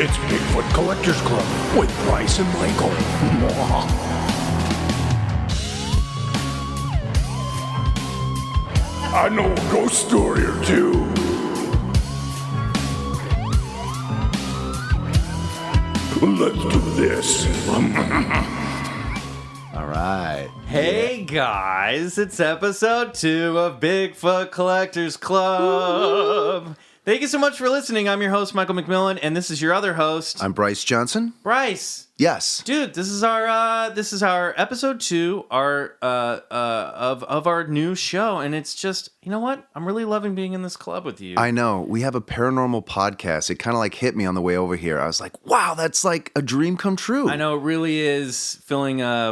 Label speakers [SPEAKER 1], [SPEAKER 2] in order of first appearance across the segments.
[SPEAKER 1] It's Bigfoot Collectors Club with Bryce and Michael. I know a ghost story or two. Let's do this.
[SPEAKER 2] All right.
[SPEAKER 3] Hey guys, it's episode 2 of Bigfoot Collectors Club. Thank you so much for listening. I'm your host, Michael McMillan, and this is your other host,
[SPEAKER 2] I'm Bryce Johnson.
[SPEAKER 3] Bryce.
[SPEAKER 2] Yes.
[SPEAKER 3] Dude, this is our episode 2, of our new show, and it's just, you know what? I'm really loving being in this club with you.
[SPEAKER 2] I know. We have a paranormal podcast. It kind of like hit me on the way over here. I was like, wow, that's like a dream come true.
[SPEAKER 3] I know it really is filling a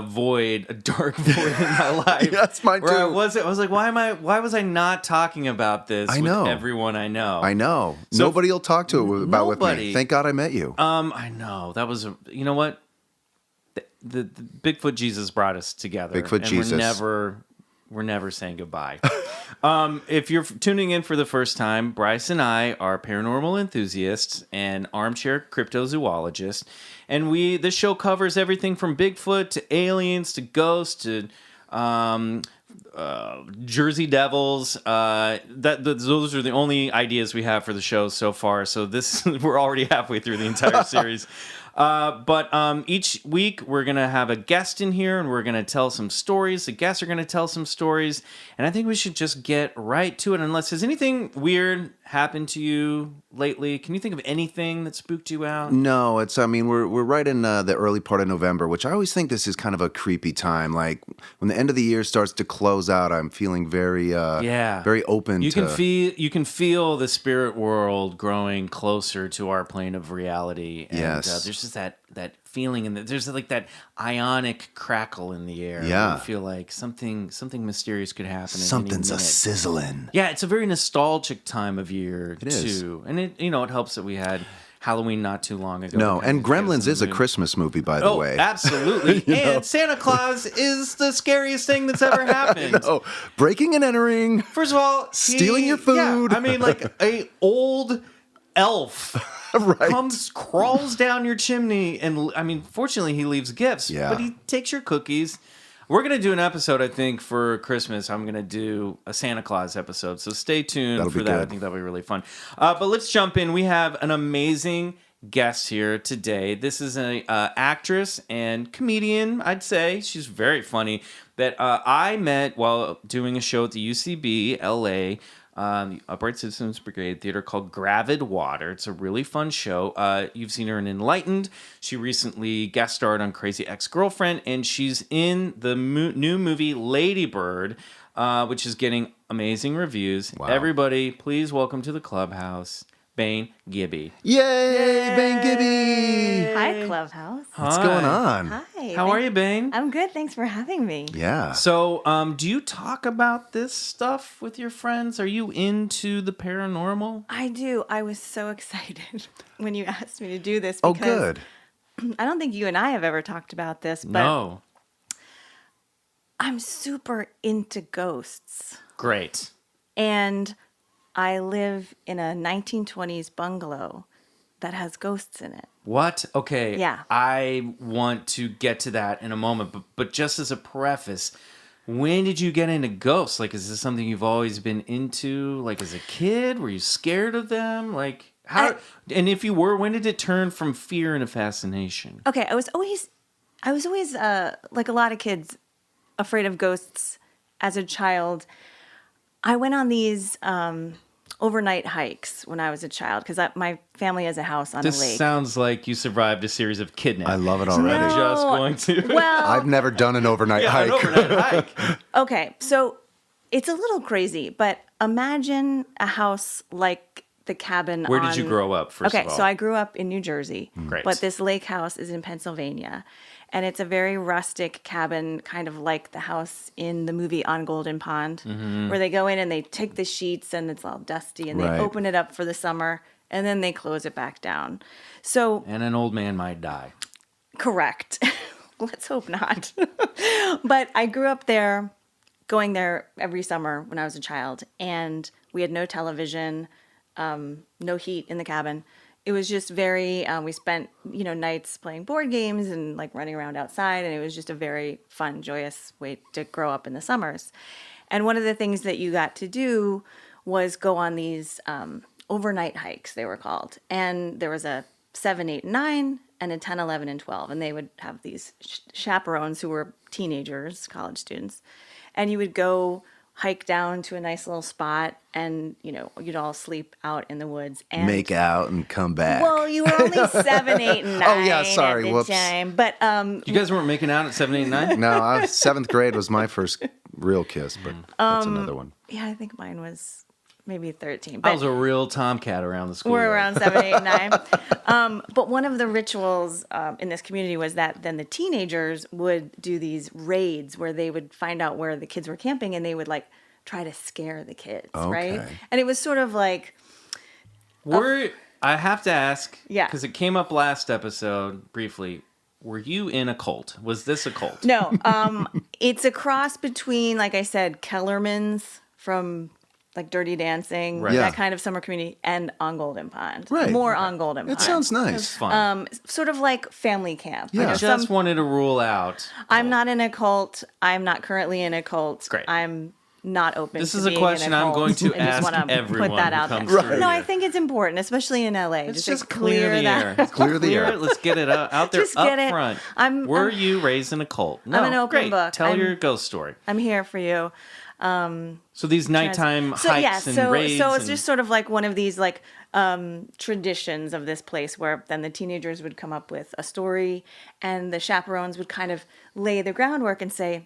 [SPEAKER 3] dark void in my life.
[SPEAKER 2] That's mine too.
[SPEAKER 3] Where I was like, why was I not talking about this with everyone I know?
[SPEAKER 2] I know.
[SPEAKER 3] So
[SPEAKER 2] nobody will talk to it about with me. Thank God I met you.
[SPEAKER 3] I know. That was you know what? The Bigfoot Jesus brought us together.
[SPEAKER 2] Bigfoot Jesus.
[SPEAKER 3] We're never saying goodbye. If you're tuning in for the first time, Bryce and I are paranormal enthusiasts and armchair cryptozoologists, and this show covers everything from Bigfoot to aliens to ghosts to Jersey Devils. Those are the only ideas we have for the show so far. So we're already halfway through the entire series. But each week we're going to have a guest in here and we're going to tell some stories. The guests are going to tell some stories. And I think we should just get right to it. Unless, has anything weird happened to you lately? Can you think of anything that spooked you out?
[SPEAKER 2] No, we're right in the early part of November, which I always think this is kind of a creepy time. Like when the end of the year starts to close out, I'm feeling very open
[SPEAKER 3] you can feel the spirit world growing closer to our plane of reality. And,
[SPEAKER 2] yes.
[SPEAKER 3] There's just that feeling, and there's like that ionic crackle in the air.
[SPEAKER 2] Yeah.
[SPEAKER 3] You feel like something mysterious could happen.
[SPEAKER 2] Something's a sizzling.
[SPEAKER 3] Yeah, it's a very nostalgic time of year
[SPEAKER 2] it
[SPEAKER 3] too,
[SPEAKER 2] is.
[SPEAKER 3] And it helps that we had Halloween not too long ago.
[SPEAKER 2] No, and Gremlins is a Christmas movie, by the way.
[SPEAKER 3] Oh, absolutely. And Santa Claus is the scariest thing that's ever happened.
[SPEAKER 2] Breaking and entering.
[SPEAKER 3] First of all,
[SPEAKER 2] stealing your food.
[SPEAKER 3] Yeah, I mean, like a old elf.
[SPEAKER 2] Right.
[SPEAKER 3] Crawls down your chimney, and I mean, fortunately, he leaves gifts.
[SPEAKER 2] Yeah.
[SPEAKER 3] But he takes your cookies. We're gonna do an episode, I think, for Christmas. I'm gonna do a Santa Claus episode, so stay tuned for that. Good. I think that'll be really fun. But let's jump in. We have an amazing guest here today. This is an actress and comedian, I'd say. She's very funny. That I met while doing a show at the UCB, LA. The Upright Citizens Brigade Theater called Gravid Water. It's a really fun show. You've seen her in Enlightened. She recently guest starred on Crazy Ex-Girlfriend, and she's in the new movie Lady Bird, which is getting amazing reviews. Wow. Everybody, please welcome to the clubhouse, Bayne Gibby.
[SPEAKER 2] Yay, Bayne Gibby!
[SPEAKER 4] Hi, Clubhouse.
[SPEAKER 2] What's going on?
[SPEAKER 4] Hi.
[SPEAKER 3] How are you, Bayne?
[SPEAKER 4] I'm good. Thanks for having me.
[SPEAKER 2] Yeah.
[SPEAKER 3] So, do you talk about this stuff with your friends? Are you into the paranormal?
[SPEAKER 4] I do. I was so excited when you asked me to do this.
[SPEAKER 2] Oh, good.
[SPEAKER 4] I don't think you and I have ever talked about this, but
[SPEAKER 3] No.
[SPEAKER 4] I'm super into ghosts.
[SPEAKER 3] Great.
[SPEAKER 4] And I live in a 1920s bungalow that has ghosts in it.
[SPEAKER 3] What? Okay.
[SPEAKER 4] Yeah.
[SPEAKER 3] I want to get to that in a moment, but just as a preface, when did you get into ghosts? Like, is this something you've always been into? Like, as a kid, were you scared of them? Like, how? And if you were, when did it turn from fear into fascination?
[SPEAKER 4] Okay, I was always like a lot of kids, afraid of ghosts as a child. I went on these overnight hikes when I was a child because my family has a house on a lake.
[SPEAKER 3] This sounds like you survived a series of kidnappings.
[SPEAKER 2] I love it already.
[SPEAKER 3] I'm just going to.
[SPEAKER 4] Well,
[SPEAKER 2] I've never done an overnight hike.
[SPEAKER 3] An overnight hike.
[SPEAKER 4] Okay, so it's a little crazy, but imagine a house like the cabin.
[SPEAKER 3] Where did you grow up, first of all?
[SPEAKER 4] Okay, so I grew up in New Jersey.
[SPEAKER 3] Great.
[SPEAKER 4] But this lake house is in Pennsylvania. And it's a very rustic cabin, kind of like the house in the movie On Golden Pond, where they go in and they take the sheets and it's all dusty and they open it up for the summer and then they close it back down. So,
[SPEAKER 3] and an old man might die.
[SPEAKER 4] Correct. Let's hope not. But I grew up there, going there every summer when I was a child, and we had no television, no heat in the cabin. it was just very, we spent, nights playing board games and like running around outside. And it was just a very fun, joyous way to grow up in the summers. And one of the things that you got to do was go on these overnight hikes, they were called. And there was a 7, 8, 9, and a 10, 11, and 12. And they would have these chaperones who were teenagers, college students. And you would go hike down to a nice little spot, and you'd all sleep out in the woods and
[SPEAKER 2] make out and come back.
[SPEAKER 4] Well, you were only 7, 8, and 9
[SPEAKER 2] oh yeah, sorry,
[SPEAKER 4] at the
[SPEAKER 2] whoops.
[SPEAKER 4] time. But
[SPEAKER 3] you guys weren't making out at 7, 8, 9?
[SPEAKER 2] No, 7th grade was my first real kiss, but that's another one.
[SPEAKER 4] yeah, I think mine was maybe 13.
[SPEAKER 3] I
[SPEAKER 4] But
[SPEAKER 3] was a real tomcat around the school.
[SPEAKER 4] we're around 7, 8, and 9. But one of the rituals in this community was that then the teenagers would do these raids where they would find out where the kids were camping, and they would like try to scare the kids, right? And it was sort of like...
[SPEAKER 3] I have to ask,
[SPEAKER 4] Yeah.
[SPEAKER 3] because it came up last episode briefly, were you in a cult? Was this a cult?
[SPEAKER 4] No, it's a cross between, like I said, Kellerman's from like Dirty Dancing,
[SPEAKER 3] Right.
[SPEAKER 2] Yeah.
[SPEAKER 4] that kind of summer community, and on Golden Pond.
[SPEAKER 2] Right.
[SPEAKER 4] More on Golden Pond.
[SPEAKER 2] It sounds nice.
[SPEAKER 3] It's fun.
[SPEAKER 4] Sort of like family camp.
[SPEAKER 2] Yeah.
[SPEAKER 3] I just wanted to rule out.
[SPEAKER 4] I'm not in a cult. I'm not currently in a cult.
[SPEAKER 3] Great.
[SPEAKER 4] I'm not open
[SPEAKER 3] This
[SPEAKER 4] to
[SPEAKER 3] is a
[SPEAKER 4] being
[SPEAKER 3] question
[SPEAKER 4] in a
[SPEAKER 3] I'm
[SPEAKER 4] cult.
[SPEAKER 3] going to
[SPEAKER 4] I just
[SPEAKER 3] ask
[SPEAKER 4] wanna
[SPEAKER 3] everyone
[SPEAKER 4] put that
[SPEAKER 3] who
[SPEAKER 4] out
[SPEAKER 3] comes
[SPEAKER 4] there.
[SPEAKER 3] through
[SPEAKER 4] No, I
[SPEAKER 3] here.
[SPEAKER 4] think it's important, especially in LA.
[SPEAKER 3] Let's
[SPEAKER 4] just
[SPEAKER 3] just
[SPEAKER 4] like
[SPEAKER 3] clear the
[SPEAKER 4] that.
[SPEAKER 3] air.
[SPEAKER 2] Clear the air.
[SPEAKER 3] Let's get it out there
[SPEAKER 4] Just
[SPEAKER 3] up
[SPEAKER 4] get it.
[SPEAKER 3] front. Were you raised in a cult? No.
[SPEAKER 4] I'm an open
[SPEAKER 3] Great.
[SPEAKER 4] book.
[SPEAKER 3] Tell your ghost story.
[SPEAKER 4] I'm here for you.
[SPEAKER 3] So these nighttime hikes and raids.
[SPEAKER 4] So it's
[SPEAKER 3] and-
[SPEAKER 4] just sort of like one of these like traditions of this place where then the teenagers would come up with a story, and the chaperones would kind of lay the groundwork and say,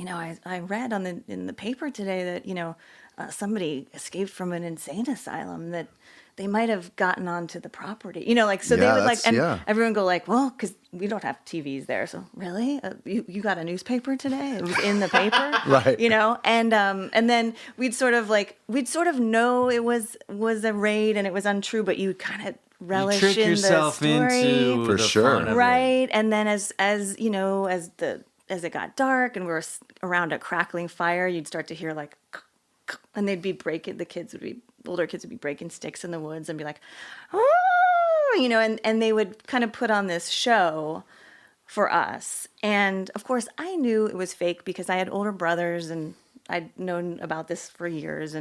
[SPEAKER 4] I read in the paper today that somebody escaped from an insane asylum, that they might have gotten onto the property. So
[SPEAKER 2] Yeah,
[SPEAKER 4] they would like,
[SPEAKER 2] that's-
[SPEAKER 4] and
[SPEAKER 2] yeah.
[SPEAKER 4] everyone go like, well, because we don't have TVs there. So really, you got a newspaper today? It was in the paper,
[SPEAKER 2] Right.
[SPEAKER 4] And then we'd sort of know it was a raid and it was untrue, but you kind of relish
[SPEAKER 3] you trick
[SPEAKER 4] in
[SPEAKER 3] yourself
[SPEAKER 4] the story,
[SPEAKER 3] into
[SPEAKER 2] For
[SPEAKER 3] the
[SPEAKER 2] sure.
[SPEAKER 3] fun of it.
[SPEAKER 4] right? And then as it got dark and we were around a crackling fire, you'd start to hear like, and they'd be older kids would be breaking sticks in the woods and be like, and they would kind of put on this show for us. And of course I knew it was fake because I had older brothers and I'd known about this for years.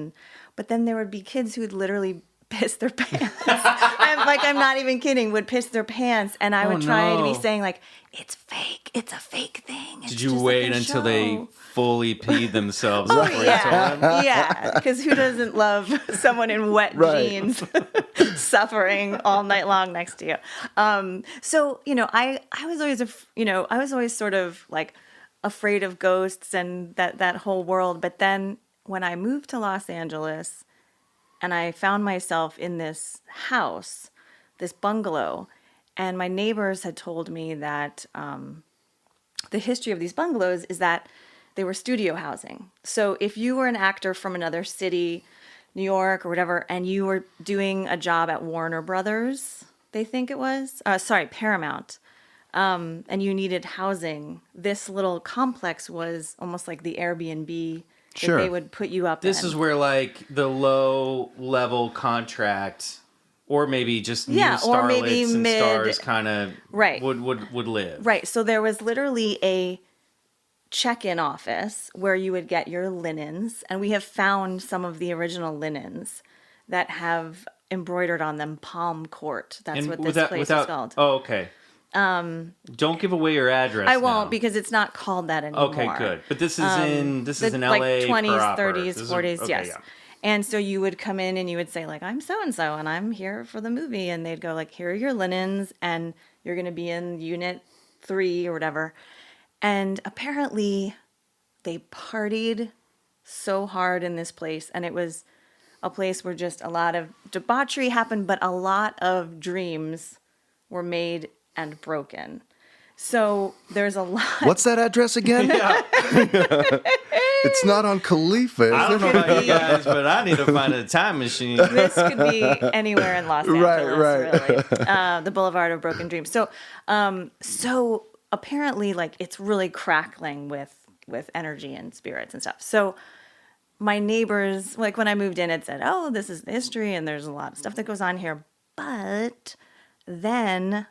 [SPEAKER 4] But then there would be kids who would literally piss their pants. I'm not even kidding, would piss their pants. And I would try to be saying like, it's fake. It's a fake thing. It's
[SPEAKER 3] Did you
[SPEAKER 4] just
[SPEAKER 3] wait
[SPEAKER 4] like a
[SPEAKER 3] until they
[SPEAKER 4] show."
[SPEAKER 3] fully peed themselves
[SPEAKER 4] Oh,
[SPEAKER 3] before you told them?
[SPEAKER 4] yeah, because who doesn't love someone in wet
[SPEAKER 2] Right.
[SPEAKER 4] jeans suffering all night long next to you? So I was always sort of like afraid of ghosts and that whole world. But then when I moved to Los Angeles and I found myself in this house, this bungalow, and my neighbors had told me that the history of these bungalows is that they were studio housing. So if you were an actor from another city, New York or whatever, and you were doing a job at Warner Brothers, they think it was, Paramount, and you needed housing, this little complex was almost like the Airbnb that
[SPEAKER 2] Sure.
[SPEAKER 4] they would put you up in.
[SPEAKER 3] This is where like the low level contract, or maybe just new
[SPEAKER 4] or maybe
[SPEAKER 3] starlets and
[SPEAKER 4] mid-
[SPEAKER 3] stars kind of
[SPEAKER 4] Right.
[SPEAKER 3] would live.
[SPEAKER 4] Right. So there was literally a check-in office where you would get your linens, and we have found some of the original linens that have embroidered on them Palm Court. That's
[SPEAKER 3] And
[SPEAKER 4] what this place is called.
[SPEAKER 3] Oh, okay. Don't give away your address.
[SPEAKER 4] I won't
[SPEAKER 3] now.
[SPEAKER 4] because it's not called that anymore.
[SPEAKER 3] Okay, good. But this is in LA
[SPEAKER 4] like 20s,
[SPEAKER 3] proper.
[SPEAKER 4] 30s,
[SPEAKER 3] This is-
[SPEAKER 4] 40s,
[SPEAKER 3] okay,
[SPEAKER 4] yes.
[SPEAKER 3] yeah.
[SPEAKER 4] And so you would come in and you would say like, I'm so-and-so and I'm here for the movie. And they'd go like, here are your linens and you're going to be in unit 3 or whatever. And apparently they partied so hard in this place. And it was a place where just a lot of debauchery happened, but a lot of dreams were made and broken. So there's a lot.
[SPEAKER 2] What's that address again? It's not on Khalifa.
[SPEAKER 3] I
[SPEAKER 2] Is
[SPEAKER 3] don't
[SPEAKER 2] it?
[SPEAKER 3] know about you guys, but I need to find a time machine.
[SPEAKER 4] This could be anywhere in Los Angeles,
[SPEAKER 2] Right.
[SPEAKER 4] really. The Boulevard of Broken Dreams. So apparently, like, it's really crackling with energy and spirits and stuff. So my neighbors, like when I moved in, it said, oh, this is the history and there's a lot of stuff that goes on here. But then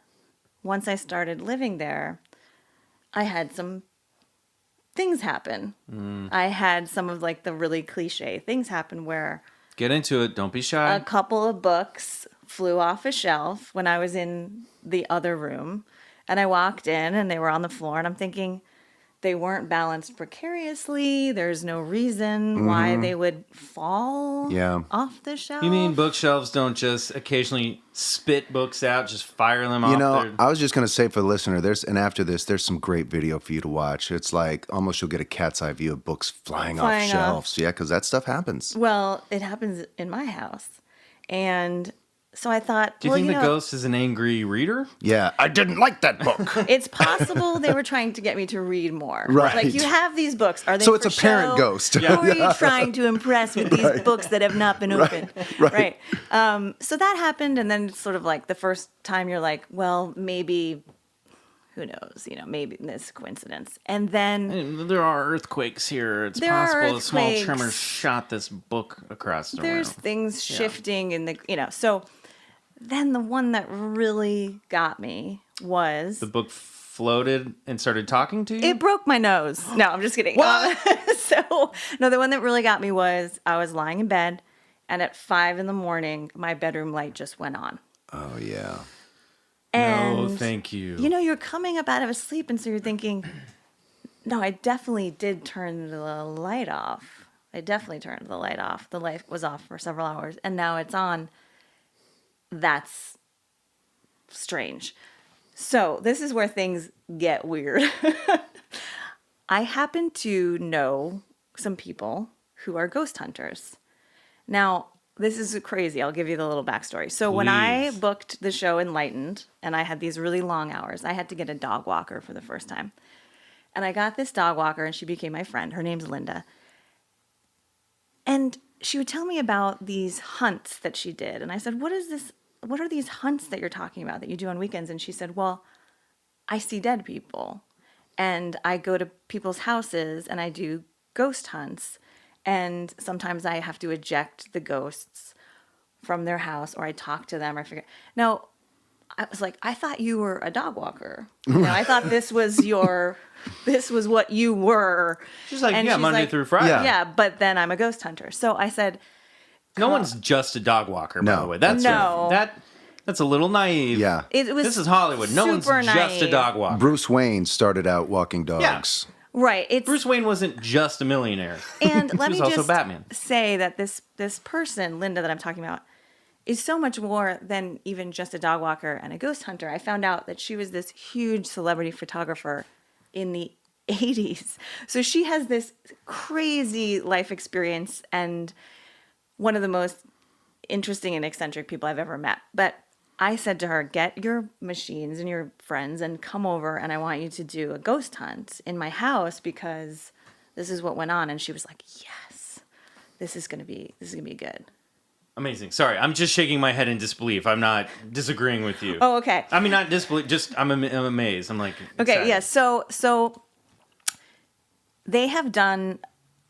[SPEAKER 4] once I started living there, I had some things happen. I had some of like the really cliche things happen where
[SPEAKER 3] Get into it. Don't be shy.
[SPEAKER 4] a couple of books flew off a shelf when I was in the other room, and I walked in and they were on the floor, and I'm thinking they weren't balanced precariously. There's no reason why they would fall off the shelf.
[SPEAKER 3] You mean bookshelves don't just occasionally spit books out, just fire them off?
[SPEAKER 2] You know, I was just going to say for the listener, after this, there's some great video for you to watch. It's like almost you'll get a cat's eye view of books flying off shelves. Yeah, because that stuff happens.
[SPEAKER 4] Well, it happens in my house. And so I thought,
[SPEAKER 3] do you think the ghost is an angry reader?
[SPEAKER 2] Yeah, I didn't like that book.
[SPEAKER 4] It's possible they were trying to get me to read more.
[SPEAKER 2] Right.
[SPEAKER 4] Like, you have these books. Are they
[SPEAKER 2] so
[SPEAKER 4] for
[SPEAKER 2] it's a
[SPEAKER 4] show?
[SPEAKER 2] parent ghost.
[SPEAKER 4] Who are you trying to impress with these books that have not been opened? Right. So that happened, and then it's sort of like the first time you're like, well, maybe, who knows? You know, maybe this coincidence. And then
[SPEAKER 3] there are earthquakes here. It's possible a small tremor shot this book across the room.
[SPEAKER 4] There's things shifting in the, So then the one that really got me was...
[SPEAKER 3] The book floated and started talking to you?
[SPEAKER 4] It broke my nose. No, I'm just kidding.
[SPEAKER 3] What?
[SPEAKER 4] The one that really got me was I was lying in bed, and at 5 a.m, my bedroom light just went on.
[SPEAKER 2] Oh, yeah.
[SPEAKER 3] And no, thank you.
[SPEAKER 4] You know, you're coming up out of a sleep, and so you're thinking, no, I definitely did turn the light off. I definitely turned the light off. The light was off for several hours, and now it's on. That's strange. So this is where things get weird. I happen to know some people who are ghost hunters. Now, this is crazy. I'll give you the little backstory. So when I booked the show Enlightened, and I had these really long hours, I had to get a dog walker for the first time. And I got this dog walker, and she became my friend. Her name's Linda. And she would tell me about these hunts that she did. And I said, what is this? What are these hunts that you're talking about that you do on weekends? And she said, well, I see dead people, and I go to people's houses and I do ghost hunts. And sometimes I have to eject the ghosts from their house, or I talk to them, or I forget. Now, I was like, I thought you were a dog walker. I thought this was what you were.
[SPEAKER 3] She's like, and Monday through Friday.
[SPEAKER 4] Yeah, but then I'm a ghost hunter. So I said,
[SPEAKER 3] no one's just a dog walker, by the way. That's a little naive.
[SPEAKER 2] Yeah.
[SPEAKER 3] This is Hollywood. No one's just a dog walker.
[SPEAKER 2] Bruce Wayne started out walking dogs.
[SPEAKER 3] Yeah.
[SPEAKER 4] Right.
[SPEAKER 3] Bruce Wayne wasn't just a millionaire.
[SPEAKER 4] And let me just
[SPEAKER 3] Batman.
[SPEAKER 4] say that this person, Linda, that I'm talking about, is so much more than even just a dog walker and a ghost hunter. I found out that she was this huge celebrity photographer in the 80s. So she has this crazy life experience, and one of the most interesting and eccentric people I've ever met. But I said to her, get your machines and your friends and come over, and I want you to do a ghost hunt in my house because this is what went on. And she was like, yes, this is gonna be good.
[SPEAKER 3] Amazing. Sorry, I'm just shaking my head in disbelief. I'm not disagreeing with you.
[SPEAKER 4] Oh, okay.
[SPEAKER 3] I mean, not disbelief, just I'm amazed. I'm like,
[SPEAKER 4] okay, yeah. So they have done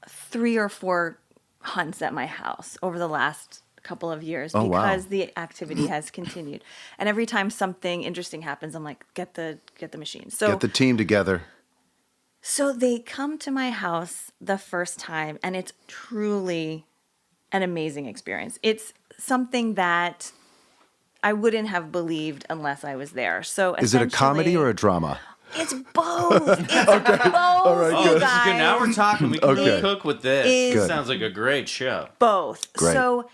[SPEAKER 4] 3 or 4 hunts at my house over the last couple of years because the activity has continued. And every time something interesting happens, I'm like, get the machine. So
[SPEAKER 2] get the team together.
[SPEAKER 4] So they come to my house the first time, and it's truly an amazing experience. It's something that I wouldn't have believed unless I was there. So
[SPEAKER 2] is it a comedy or a drama?
[SPEAKER 4] It's both. It's both. All right,
[SPEAKER 3] good. This is good. Now we're talking. We can cook with this. It sounds like a great show.
[SPEAKER 4] Both.
[SPEAKER 2] Great.
[SPEAKER 4] So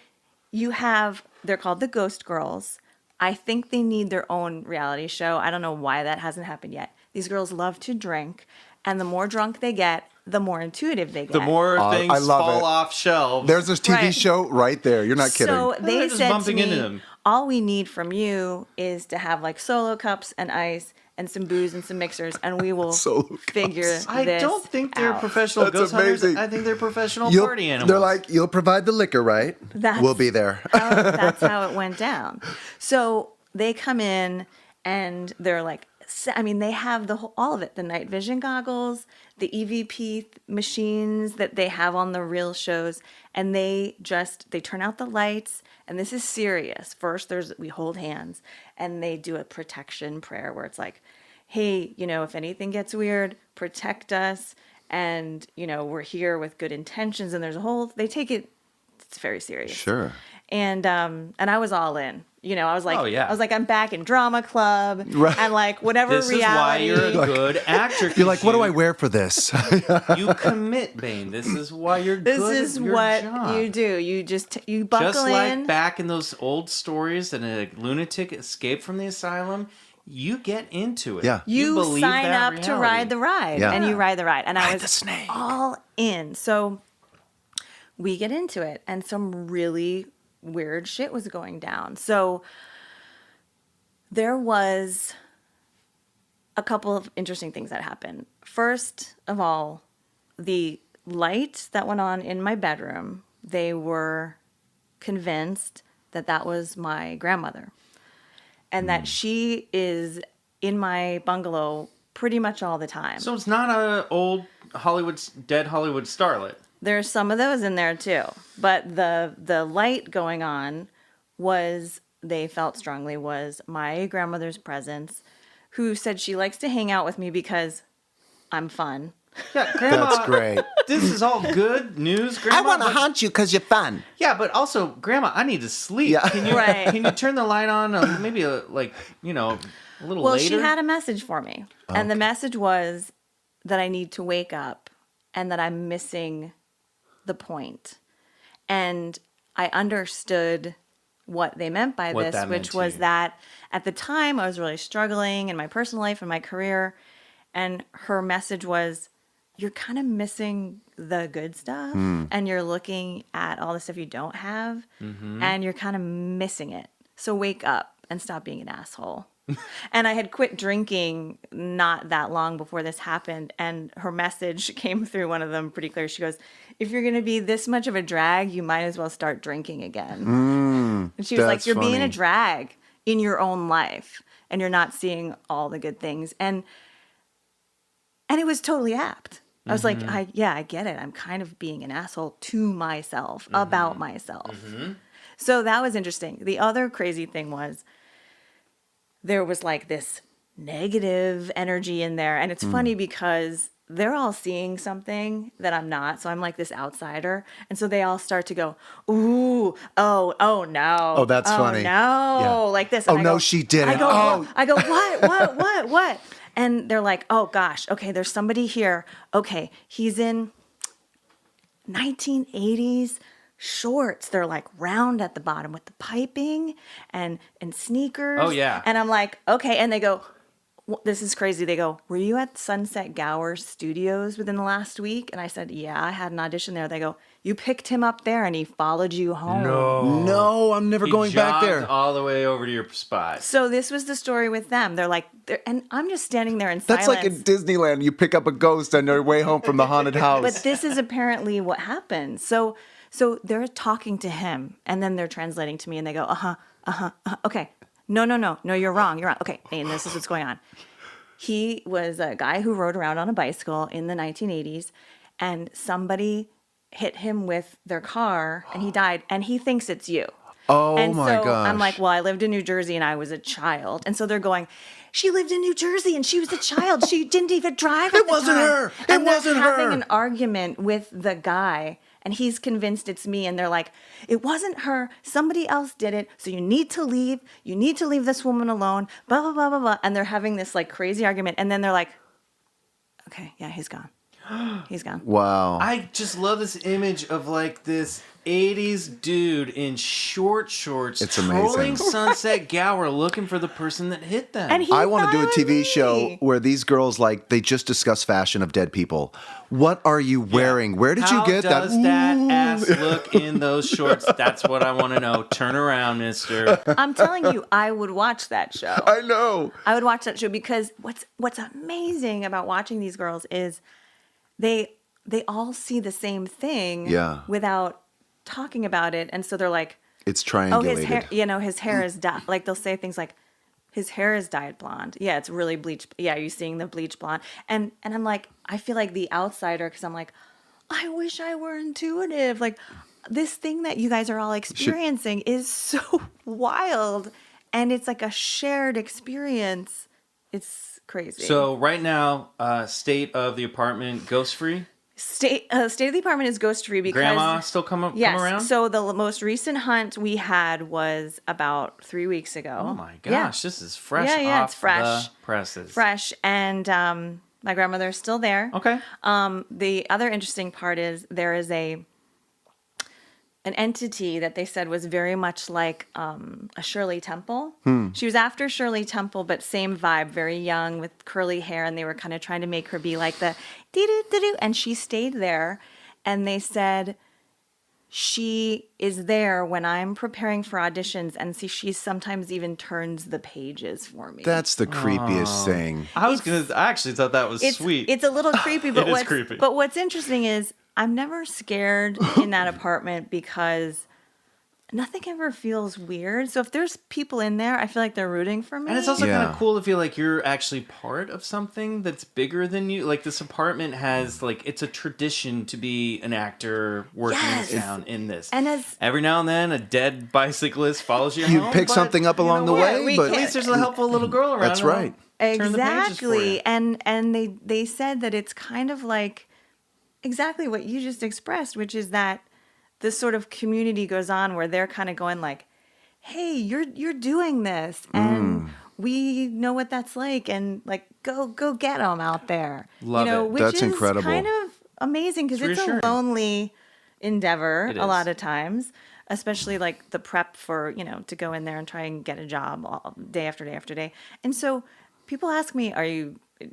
[SPEAKER 4] they're called the Ghost Girls. I think they need their own reality show. I don't know why that hasn't happened yet. These girls love to drink, and the more drunk they get, the more intuitive they get.
[SPEAKER 3] The more things fall off shelves.
[SPEAKER 2] There's this TV show right there. You're not kidding.
[SPEAKER 4] So they said to me, all we need from you is to have like solo cups and ice and some booze and some mixers, and we will figure this out.
[SPEAKER 3] I don't think they're professional ghost hunters. I think they're professional party animals.
[SPEAKER 2] They're like, you'll provide the liquor, right? We'll be there.
[SPEAKER 4] That's how it went down. So they come in, and they're like I mean, they have all of it, the night vision goggles, the EVP machines that they have on the real shows. And they turn out the lights, and this is serious. First, we hold hands, and they do a protection prayer where it's like, hey, if anything gets weird, protect us. And, we're here with good intentions. And they take it's very serious.
[SPEAKER 2] Sure.
[SPEAKER 4] And I was all in. I was like,
[SPEAKER 3] oh, yeah.
[SPEAKER 4] I was like, I'm back in drama club,
[SPEAKER 2] right.
[SPEAKER 4] and like whatever
[SPEAKER 3] this
[SPEAKER 4] reality.
[SPEAKER 3] This is why you're a good actor.
[SPEAKER 2] You're like, what do I wear for this?
[SPEAKER 3] You commit, Bayne. This is why you're good. This is at your
[SPEAKER 4] what
[SPEAKER 3] job.
[SPEAKER 4] you do. You buckle in.
[SPEAKER 3] Just like back in those old stories that a lunatic escaped from the asylum. You get into it.
[SPEAKER 2] Yeah.
[SPEAKER 4] You
[SPEAKER 3] believe
[SPEAKER 4] sign
[SPEAKER 3] that
[SPEAKER 4] up
[SPEAKER 3] reality.
[SPEAKER 4] to ride the ride,
[SPEAKER 2] Yeah.
[SPEAKER 4] and you ride the ride. And I was
[SPEAKER 2] the snake.
[SPEAKER 4] all in. So we get into it, and some really weird shit was going down. So there was a couple of interesting things that happened. First of all, the light that went on in my bedroom, they were convinced that was my grandmother. And that she is in my bungalow pretty much all the time.
[SPEAKER 3] So it's not a old dead Hollywood starlet.
[SPEAKER 4] There's some of those in there too. But the light going on they felt strongly was my grandmother's presence, who said she likes to hang out with me because I'm fun.
[SPEAKER 3] Yeah, Grandma.
[SPEAKER 2] That's great.
[SPEAKER 3] This is all good news, Grandma.
[SPEAKER 2] I want to haunt you because you're fun.
[SPEAKER 3] Yeah, but also, Grandma, I need to sleep.
[SPEAKER 2] Yeah.
[SPEAKER 3] Can you
[SPEAKER 4] Right.
[SPEAKER 3] Can you turn the light on? Maybe a little
[SPEAKER 4] Well,
[SPEAKER 3] later.
[SPEAKER 4] she had a message for me.
[SPEAKER 2] Okay.
[SPEAKER 4] And the message was that I need to wake up and that I'm missing the point. And I understood what they meant by
[SPEAKER 3] What
[SPEAKER 4] this,
[SPEAKER 3] that meant
[SPEAKER 4] which
[SPEAKER 3] to
[SPEAKER 4] was
[SPEAKER 3] you.
[SPEAKER 4] that at the time I was really struggling in my personal life and my career. And her message was, you're kind of missing the good stuff and you're looking at all the stuff you don't have and you're kind of missing it. So wake up and stop being an asshole. And I had quit drinking not that long before this happened. And her message came through, one of them pretty clear. She goes, if you're going to be this much of a drag, you might as well start drinking again. And she was like,
[SPEAKER 2] that's
[SPEAKER 4] you're being
[SPEAKER 2] funny.
[SPEAKER 4] a drag in your own life and you're not seeing all the good things. And it was totally apt. I was like, I get it. I'm kind of being an asshole to myself, about myself. So that was interesting. The other crazy thing was there was like this negative energy in there. And it's funny because they're all seeing something that I'm not. So I'm like this outsider. And so they all start to go, ooh, oh no.
[SPEAKER 2] Oh, that's funny.
[SPEAKER 4] No,
[SPEAKER 2] Yeah.
[SPEAKER 4] like this.
[SPEAKER 2] Oh,
[SPEAKER 4] And I
[SPEAKER 2] no,
[SPEAKER 4] go,
[SPEAKER 2] she didn't.
[SPEAKER 4] I go, what? And they're like, oh gosh, okay, there's somebody here. Okay, he's in 1980s shorts. They're like round at the bottom with the piping and sneakers.
[SPEAKER 3] Oh, yeah.
[SPEAKER 4] And I'm like, okay. And they go, this is crazy. They go, were you at Sunset Gower Studios within the last week? And I said, yeah, I had an audition there. They go, you picked him up there and he followed you home.
[SPEAKER 2] No, I'm never
[SPEAKER 3] He
[SPEAKER 2] going back
[SPEAKER 3] jogged
[SPEAKER 2] there.
[SPEAKER 3] all the way over to your spot.
[SPEAKER 4] So this was the story with them. They're like, and I'm just standing there in
[SPEAKER 2] That's
[SPEAKER 4] silence.
[SPEAKER 2] like in Disneyland. You pick up a ghost on your way home from the haunted house.
[SPEAKER 4] But this is apparently what happened. So they're talking to him, and then they're translating to me, and they go, okay. No, you're wrong. Okay, Bayne, this is what's going on. He was a guy who rode around on a bicycle in the 1980s, and somebody hit him with their car, and he died, and he thinks it's you.
[SPEAKER 2] Oh,
[SPEAKER 4] and
[SPEAKER 2] my
[SPEAKER 4] so
[SPEAKER 2] gosh.
[SPEAKER 4] I'm like, well, I lived in New Jersey, and I was a child. And so they're going, she lived in New Jersey, and she was a child. She didn't even drive at the
[SPEAKER 2] wasn't
[SPEAKER 4] time."
[SPEAKER 2] her. It
[SPEAKER 4] And they're
[SPEAKER 2] wasn't
[SPEAKER 4] having
[SPEAKER 2] her.
[SPEAKER 4] an argument with the guy, and he's convinced it's me. And they're like, it wasn't her. Somebody else did it. So you need to leave. You need to leave this woman alone. Blah, blah, blah, blah, blah. And they're having this like crazy argument. And then they're like, okay, yeah, he's gone. He's gone.
[SPEAKER 2] Wow.
[SPEAKER 3] I just love this image of like this 80s dude in short shorts
[SPEAKER 2] It's amazing.
[SPEAKER 3] trolling Sunset Gower looking for the person that hit them.
[SPEAKER 4] And he
[SPEAKER 2] I want to do a
[SPEAKER 4] thought it was
[SPEAKER 2] TV show
[SPEAKER 4] me.
[SPEAKER 2] where these girls, like, they just discuss fashion of dead people. What are you wearing? Where did you get that?
[SPEAKER 3] How does that ass look in those shorts? That's what I want to know. Turn around, mister.
[SPEAKER 4] I'm telling you, I would watch that show.
[SPEAKER 2] I know.
[SPEAKER 4] I would watch that show because what's amazing about watching these girls is they all see the same thing without talking about it. And so they're like,
[SPEAKER 2] It's
[SPEAKER 4] oh,
[SPEAKER 2] triangulated.
[SPEAKER 4] his hair is duff. Like they'll say things like, his hair is dyed blonde. Yeah, it's really bleached. Yeah, you're seeing the bleach blonde. And I'm like, I feel like the outsider because I'm like, I wish I were intuitive. Like, this thing that you guys are all experiencing is so wild. And it's like a shared experience. It's crazy.
[SPEAKER 3] So right now, state of the apartment, ghost free?
[SPEAKER 4] State of the apartment is ghost free because
[SPEAKER 3] Grandma still come around?
[SPEAKER 4] So the most recent hunt we had was about 3 weeks ago.
[SPEAKER 3] Oh my gosh, this is fresh off
[SPEAKER 4] it's fresh.
[SPEAKER 3] the presses.
[SPEAKER 4] Fresh. And my grandmother is still there.
[SPEAKER 3] Okay.
[SPEAKER 4] The other interesting part is there is an entity that they said was very much like a Shirley Temple. She was after Shirley Temple, but same vibe, very young with curly hair, and they were kind of trying to make her be like the dee-doo-doo-doo, and she stayed there, and they said she is there when I'm preparing for auditions, and see, she sometimes even turns the pages for me.
[SPEAKER 2] That's the creepiest thing.
[SPEAKER 3] I actually thought that was sweet.
[SPEAKER 4] It's a little creepy, but
[SPEAKER 3] It is creepy.
[SPEAKER 4] But what's interesting is I'm never scared in that apartment because nothing ever feels weird. So if there's people in there, I feel like they're rooting for me.
[SPEAKER 3] And it's also kind of cool to feel like you're actually part of something that's bigger than you. Like this apartment has it's a tradition to be an actor working in town in this.
[SPEAKER 4] And
[SPEAKER 3] every now and then a dead bicyclist follows you home.
[SPEAKER 2] You pick something up along the way, but
[SPEAKER 3] at least there's a helpful little girl around.
[SPEAKER 2] That's right.
[SPEAKER 4] Exactly. And they said that it's kind of like exactly what you just expressed, which is that this sort of community goes on where they're kind of going like, hey, you're doing this and we know what that's like, and like go get them out there.
[SPEAKER 3] Love it.
[SPEAKER 4] Which
[SPEAKER 2] That's
[SPEAKER 4] is
[SPEAKER 2] incredible.
[SPEAKER 4] kind of amazing because it's
[SPEAKER 3] reassuring.
[SPEAKER 4] a lonely endeavor
[SPEAKER 3] It
[SPEAKER 4] a
[SPEAKER 3] is.
[SPEAKER 4] lot of times, especially like the prep for, to go in there and try and get a job day after day after day. And so people ask me,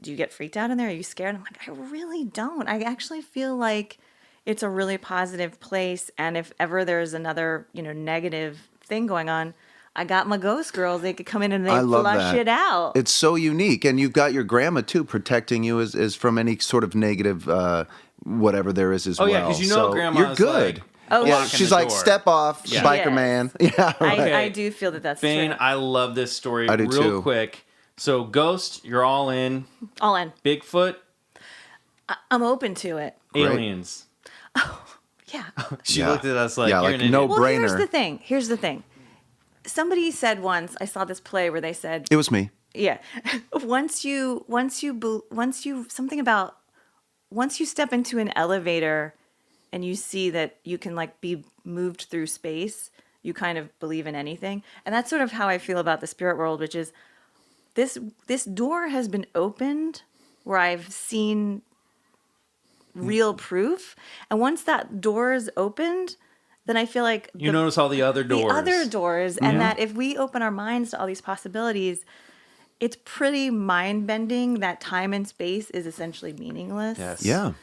[SPEAKER 4] do you get freaked out in there? Are you scared? I'm like, I really don't. I actually feel like it's a really positive place. And if ever there's another, negative thing going on, I got my ghost girls. They could come in and they flush it out.
[SPEAKER 2] It's so unique. And you've got your grandma, too, protecting you as from any sort of negative whatever there is as well.
[SPEAKER 3] Oh, yeah, because grandma's
[SPEAKER 2] you're good.
[SPEAKER 3] Like,
[SPEAKER 2] she's like, step off, biker man. Yeah, right.
[SPEAKER 4] I do feel that that's
[SPEAKER 3] Bayne,
[SPEAKER 4] true.
[SPEAKER 3] I love this story.
[SPEAKER 2] I do
[SPEAKER 3] real
[SPEAKER 2] too.
[SPEAKER 3] quick. So Ghost, you're all in.
[SPEAKER 4] All in.
[SPEAKER 3] Bigfoot,
[SPEAKER 4] I'm open to it.
[SPEAKER 3] aliens.
[SPEAKER 4] Yeah.
[SPEAKER 3] She looked at us like,
[SPEAKER 2] Yeah,
[SPEAKER 3] you're
[SPEAKER 2] like,
[SPEAKER 3] an idiot.
[SPEAKER 2] no
[SPEAKER 4] Well,
[SPEAKER 2] brainer.
[SPEAKER 4] Here's the thing. Somebody said once, I saw this play where they said,
[SPEAKER 2] It was me.
[SPEAKER 4] yeah, once you step into an elevator and you see that you can like be moved through space, you kind of believe in anything. And that's sort of how I feel about the spirit world, which is this door has been opened where I've seen real proof. And once that door is opened, then I feel like
[SPEAKER 3] You notice all the other doors.
[SPEAKER 4] the other doors, and that if we open our minds to all these possibilities, it's pretty mind-bending that time and space is essentially meaningless.
[SPEAKER 3] Yes.
[SPEAKER 2] Yeah.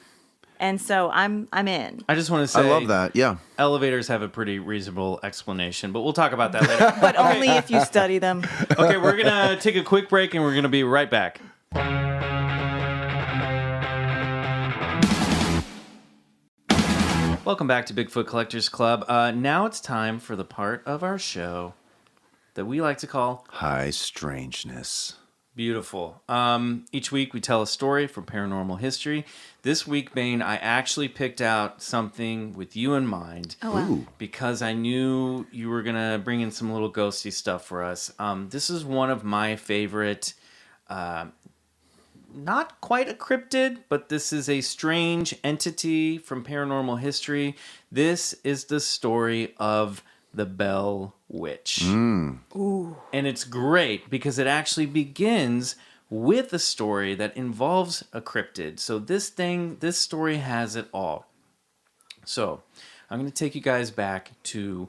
[SPEAKER 4] And so I'm in.
[SPEAKER 3] I just want to say,
[SPEAKER 2] I love that. Yeah.
[SPEAKER 3] elevators have a pretty reasonable explanation, but we'll talk about that later.
[SPEAKER 4] But only if you study them.
[SPEAKER 3] Okay, we're going to take a quick break and we're going to be right back. Welcome back to Bigfoot Collectors Club. Now it's time for the part of our show that we like to call
[SPEAKER 2] High strangeness.
[SPEAKER 3] Beautiful. Each week we tell a story from paranormal history. This week, Bayne, I actually picked out something with you in mind.
[SPEAKER 4] Oh, wow.
[SPEAKER 2] Ooh.
[SPEAKER 3] Because I knew you were going to bring in some little ghosty stuff for us. This is one of my favorite, not quite a cryptid, but this is a strange entity from paranormal history. This is the story of the Bell Witch.
[SPEAKER 4] Ooh.
[SPEAKER 3] And it's great because it actually begins with a story that involves a cryptid. So this story has it all. So I'm going to take you guys back to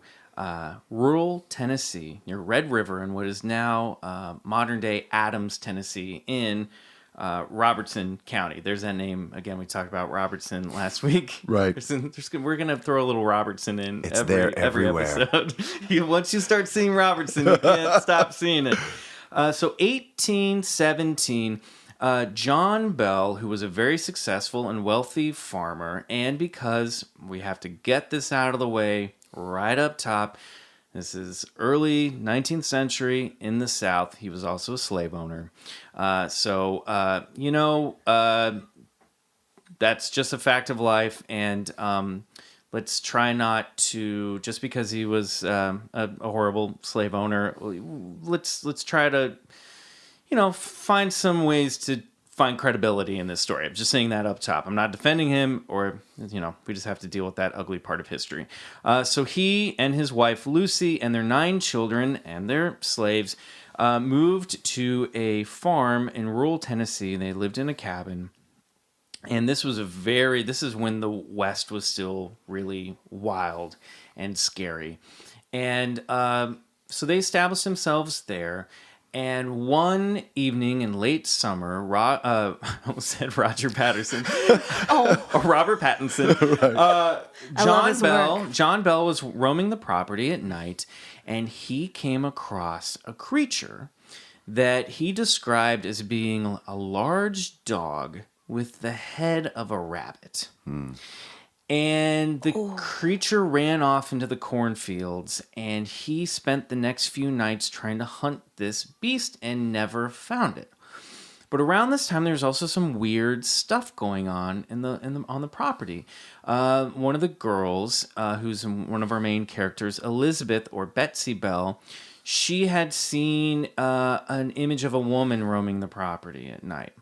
[SPEAKER 3] rural Tennessee, near Red River, in what is now modern-day Adams, Tennessee, in Robertson County. There's that name again. We talked about Robertson last week.
[SPEAKER 2] Right.
[SPEAKER 3] We're gonna throw a little Robertson in.
[SPEAKER 2] It's there
[SPEAKER 3] every
[SPEAKER 2] everywhere.
[SPEAKER 3] episode. Once you start seeing Robertson, you can't stop seeing it. So 1817, John Bell, who was a very successful and wealthy farmer, and because we have to get this out of the way right up top, This is early 19th century in the South. He was also a slave owner. That's just a fact of life. And let's try not to, just because he was a horrible slave owner, let's try to, find some ways to find credibility in this story. I'm just saying that up top. I'm not defending him, or, we just have to deal with that ugly part of history. So he and his wife, Lucy, and their 9 children and their slaves moved to a farm in rural Tennessee. They lived in a cabin. And this is when the West was still really wild and scary. And so they established themselves there. And one evening in late summer, I almost said Roger Patterson. Robert Pattinson.
[SPEAKER 4] Right.
[SPEAKER 3] John Bell was roaming the property at night, and he came across a creature that he described as being a large dog with the head of a rabbit. And the creature ran off into the cornfields, and he spent the next few nights trying to hunt this beast and never found it. But around this time, there's also some weird stuff going on on the property. One of the girls, who's one of our main characters, Elizabeth or Betsy Bell, she had seen an image of a woman roaming the property at night.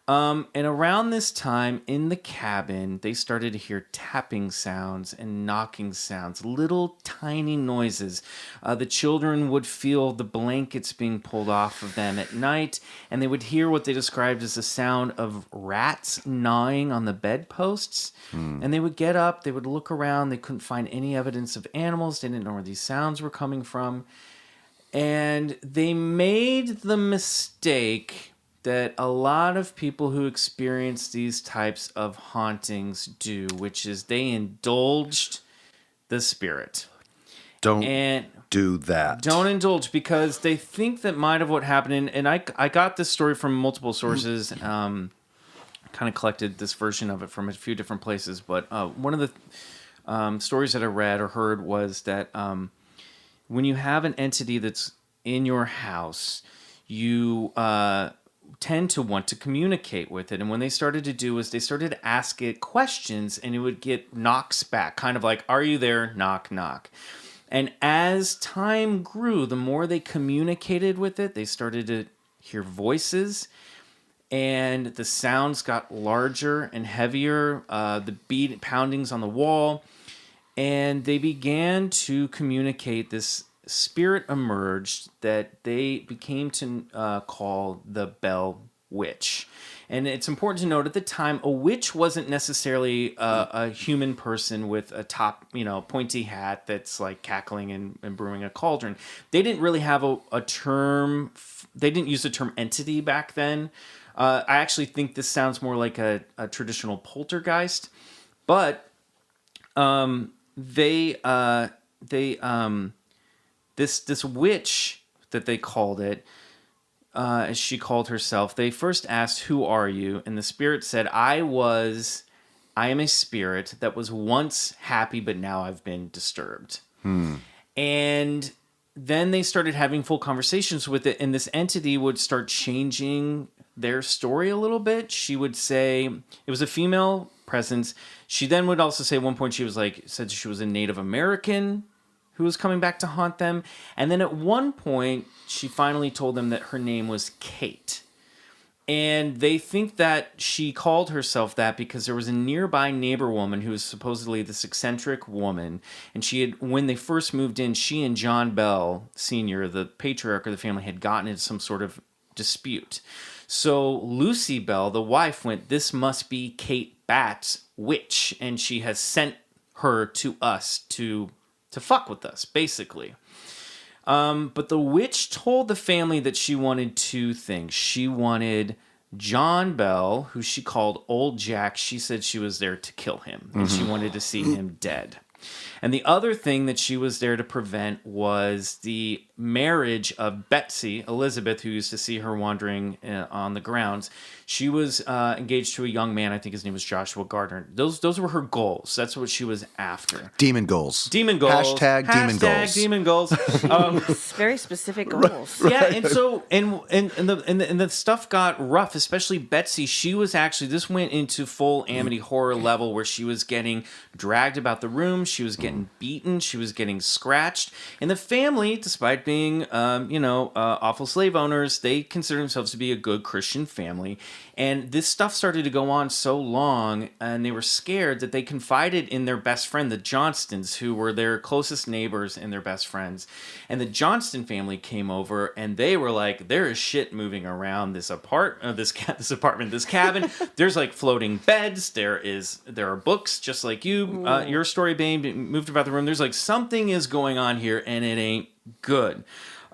[SPEAKER 3] And around this time in the cabin, they started to hear tapping sounds and knocking sounds, little tiny noises. The children would feel the blankets being pulled off of them at night, and they would hear what they described as the sound of rats gnawing on the bedposts. And they would get up, they would look around, they couldn't find any evidence of animals, they didn't know where these sounds were coming from. And they made the mistake that a lot of people who experience these types of hauntings do, which is they indulged the spirit.
[SPEAKER 2] Don't do that.
[SPEAKER 3] Don't indulge, because they think that might have what happened. And I got this story from multiple sources. Kind of collected this version of it from a few different places. But one of the stories that I read or heard was that when you have an entity that's in your house, you tend to want to communicate with it. And when they started to do is they started to ask it questions, and it would get knocks back, kind of like, are you there? Knock, knock. And as time grew, the more they communicated with it, they started to hear voices, and the sounds got larger and heavier, the poundings on the wall, and they began to communicate. This spirit emerged that they became to call the Bell Witch. And it's important to note, at the time, a witch wasn't necessarily a human person with a top, pointy hat that's like cackling and brewing a cauldron. They didn't really have a term. They didn't use the term entity back then. I actually think this sounds more like a traditional poltergeist. But this witch that they called it, as she called herself, they first asked, "Who are you?" And the spirit said, I am a spirit that was once happy, but now I've been disturbed. And then they started having full conversations with it, and this entity would start changing their story a little bit. She would say it was a female presence. She then would also say at one point said she was a Native American who was coming back to haunt them. And then at one point, she finally told them that her name was Kate. And they think that she called herself that because there was a nearby neighbor woman who was supposedly this eccentric woman. And when they first moved in, she and John Bell Sr., the patriarch of the family, had gotten into some sort of dispute. So Lucy Bell, the wife, went, "This must be Kate Bat's witch, and she has sent her to us to fuck with us," basically. But the witch told the family that she wanted 2 things. She wanted John Bell, who she called Old Jack. She said she was there to kill him, and she wanted to see him dead. And the other thing that she was there to prevent was the marriage of Betsy, Elizabeth, who used to see her wandering on the grounds. She was engaged to a young man. I think his name was Joshua Gardner. Those were her goals. That's what she was after.
[SPEAKER 2] Demon goals.
[SPEAKER 3] Demon goals.
[SPEAKER 2] Hashtag demon goals.
[SPEAKER 3] Hashtag demon goals.
[SPEAKER 4] Very specific goals.
[SPEAKER 3] Right. Yeah, and so and the stuff got rough, especially Betsy. She was actually, this went into full Amity horror level where she was getting dragged about the room, she was getting beaten, she was getting scratched. And the family, despite being awful slave owners, they consider themselves to be a good Christian family. And this stuff started to go on so long, and they were scared that they confided in their best friend, the Johnstons, who were their closest neighbors and their best friends. And the Johnston family came over, and they were like, there is shit moving around this apartment, this cabin. There's like floating beds. There are books, just like your story, Bayne, moved about the room. There's like something is going on here, and it ain't good.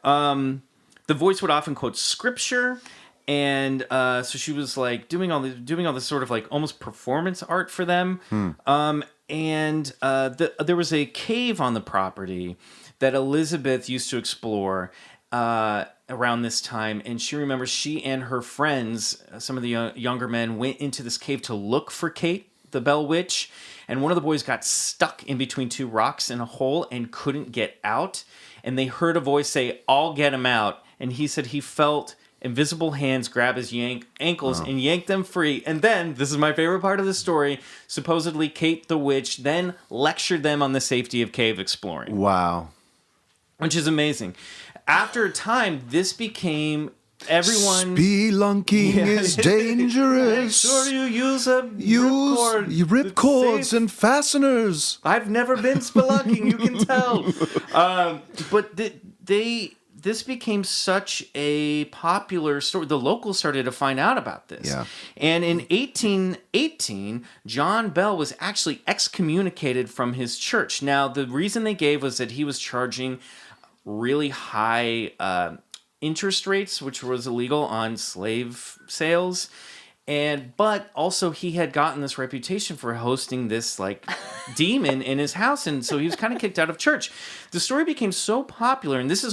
[SPEAKER 3] The voice would often quote scripture. And so she was like doing all this sort of like almost performance art for them. There was a cave on the property that Elizabeth used to explore around this time. And she remembers she and her friends, some of the younger men, went into this cave to look for Kate, the Bell Witch. And one of the boys got stuck in between two rocks in a hole and couldn't get out. And they heard a voice say, "I'll get him out." And he said he felt invisible hands grab his ankles and yank them free. And then, this is my favorite part of the story, supposedly Kate the Witch then lectured them on the safety of cave exploring.
[SPEAKER 2] Wow.
[SPEAKER 3] Which is amazing. After a time, this became everyone...
[SPEAKER 2] Spelunking is dangerous.
[SPEAKER 3] Make sure you use a ripcord.
[SPEAKER 2] Ripcords and fasteners.
[SPEAKER 3] I've never been spelunking, you can tell. But this became such a popular story. The locals started to find out about this.
[SPEAKER 2] Yeah.
[SPEAKER 3] And in 1818, John Bell was actually excommunicated from his church. Now, the reason they gave was that he was charging really high interest rates, which was illegal on slave sales. But also he had gotten this reputation for hosting this like demon in his house. And so he was kind of kicked out of church. The story became so popular, and this is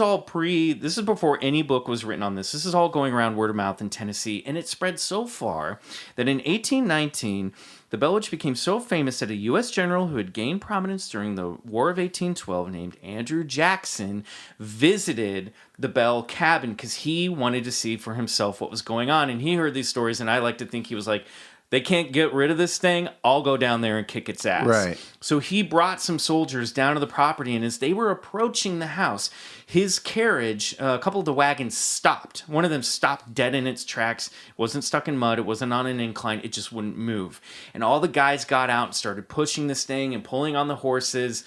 [SPEAKER 3] before any book was written on this. This is all going around word of mouth in Tennessee. And it spread so far that in 1819, the Bell Witch became so famous that a U.S. general who had gained prominence during the War of 1812 named Andrew Jackson visited the Bell cabin because he wanted to see for himself what was going on. And he heard these stories, and I like to think he was like, they can't get rid of this thing, I'll go down there and kick its ass.
[SPEAKER 2] Right.
[SPEAKER 3] So he brought some soldiers down to the property, and as they were approaching the house, his carriage, a couple of the wagons stopped. One of them stopped dead in its tracks. It wasn't stuck in mud. It wasn't on an incline. It just wouldn't move. And all the guys got out and started pushing this thing and pulling on the horses.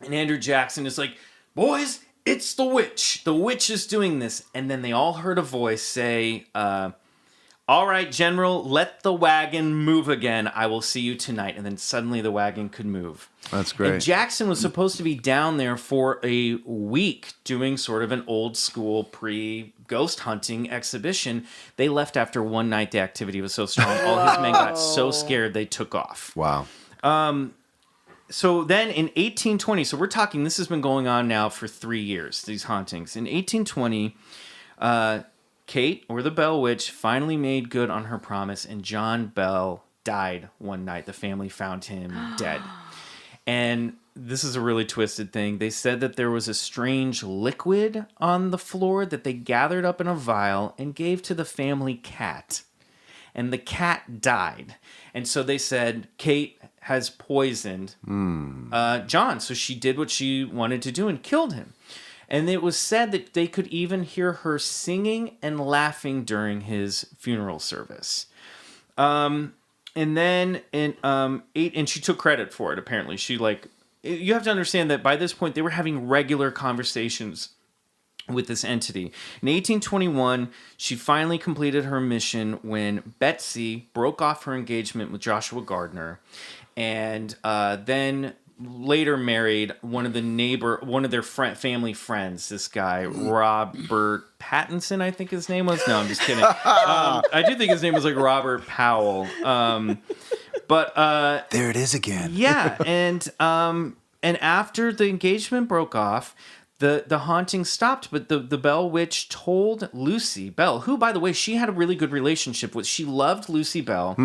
[SPEAKER 3] And Andrew Jackson is like, "Boys, it's the witch. The witch is doing this." And then they all heard a voice say, "All right, General, let the wagon move again. I will see you tonight." And then suddenly the wagon could move.
[SPEAKER 2] That's great.
[SPEAKER 3] And Jackson was supposed to be down there for a week doing sort of an old school pre-ghost hunting exhibition. They left after one night. The activity was so strong. All his men got so scared they took off.
[SPEAKER 2] Wow.
[SPEAKER 3] So then in 1820, so we're talking, this has been going on now for 3 years, these hauntings. In 1820, Kate, or the Bell Witch, finally made good on her promise, and John Bell died one night. The family found him dead. And this is a really twisted thing. They said that there was a strange liquid on the floor that they gathered up in a vial and gave to the family cat. And the cat died. And so they said, Kate has poisoned John. So she did what she wanted to do and killed him. And it was said that they could even hear her singing and laughing during his funeral service. And then and she took credit for it, apparently. You have to understand that by this point, they were having regular conversations with this entity. In 1821, she finally completed her mission when Betsy broke off her engagement with Joshua Gardner, and then later married one of their family friends, this guy, Robert Pattinson, I think his name was. No, I'm just kidding. I do think his name was like Robert Powell. But
[SPEAKER 2] there it is again.
[SPEAKER 3] Yeah, and after the engagement broke off, the haunting stopped, but the Bell Witch told Lucy Bell, who, by the way, she had a really good relationship with. She loved Lucy Bell,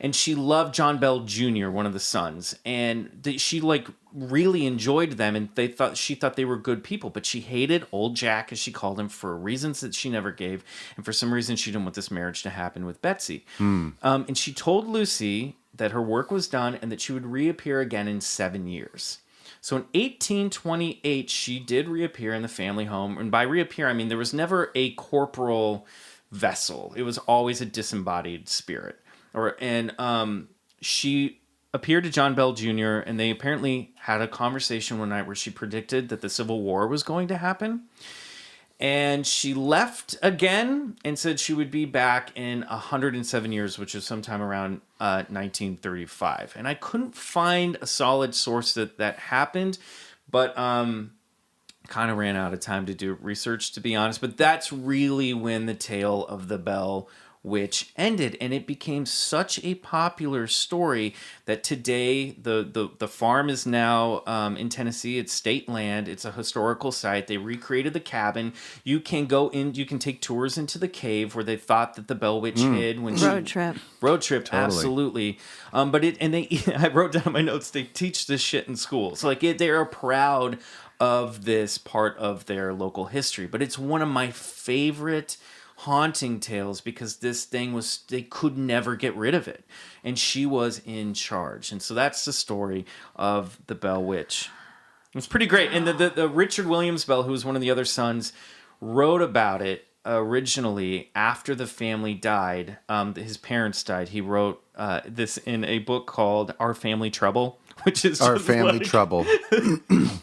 [SPEAKER 3] and she loved John Bell Jr., one of the sons, and she like really enjoyed them, and she thought they were good people, but she hated old Jack, as she called him, for reasons that she never gave, and for some reason she didn't want this marriage to happen with Betsy. And she told Lucy that her work was done and that she would reappear again in 7 years. So in 1828, she did reappear in the family home. And by reappear, I mean there was never a corporal vessel. It was always a disembodied spirit. She appeared to John Bell Jr., and they apparently had a conversation one night where she predicted that the Civil War was going to happen. And she left again and said she would be back in 107 years, which is sometime around 1935. And I couldn't find a solid source that happened, but kind of ran out of time to do research, to be honest. But that's really when the tale of the Bell Witch ended, and it became such a popular story that today the farm is now in Tennessee. It's state land. It's a historical site. They recreated the cabin. You can go in. You can take tours into the cave where they thought that the Bell Witch hid when
[SPEAKER 4] road trip.
[SPEAKER 3] Totally. Absolutely. I wrote down in my notes, they teach this shit in school. So they are proud of this part of their local history. But it's one of my favorite haunting tales because this thing they could never get rid of it, and she was in charge. And so that's the story of the Bell Witch. It was pretty great. And the Richard Williams Bell, who was one of the other sons, wrote about it originally after the family died. His parents died. He wrote this in a book called Our Family Trouble, which is
[SPEAKER 2] Our Family Trouble.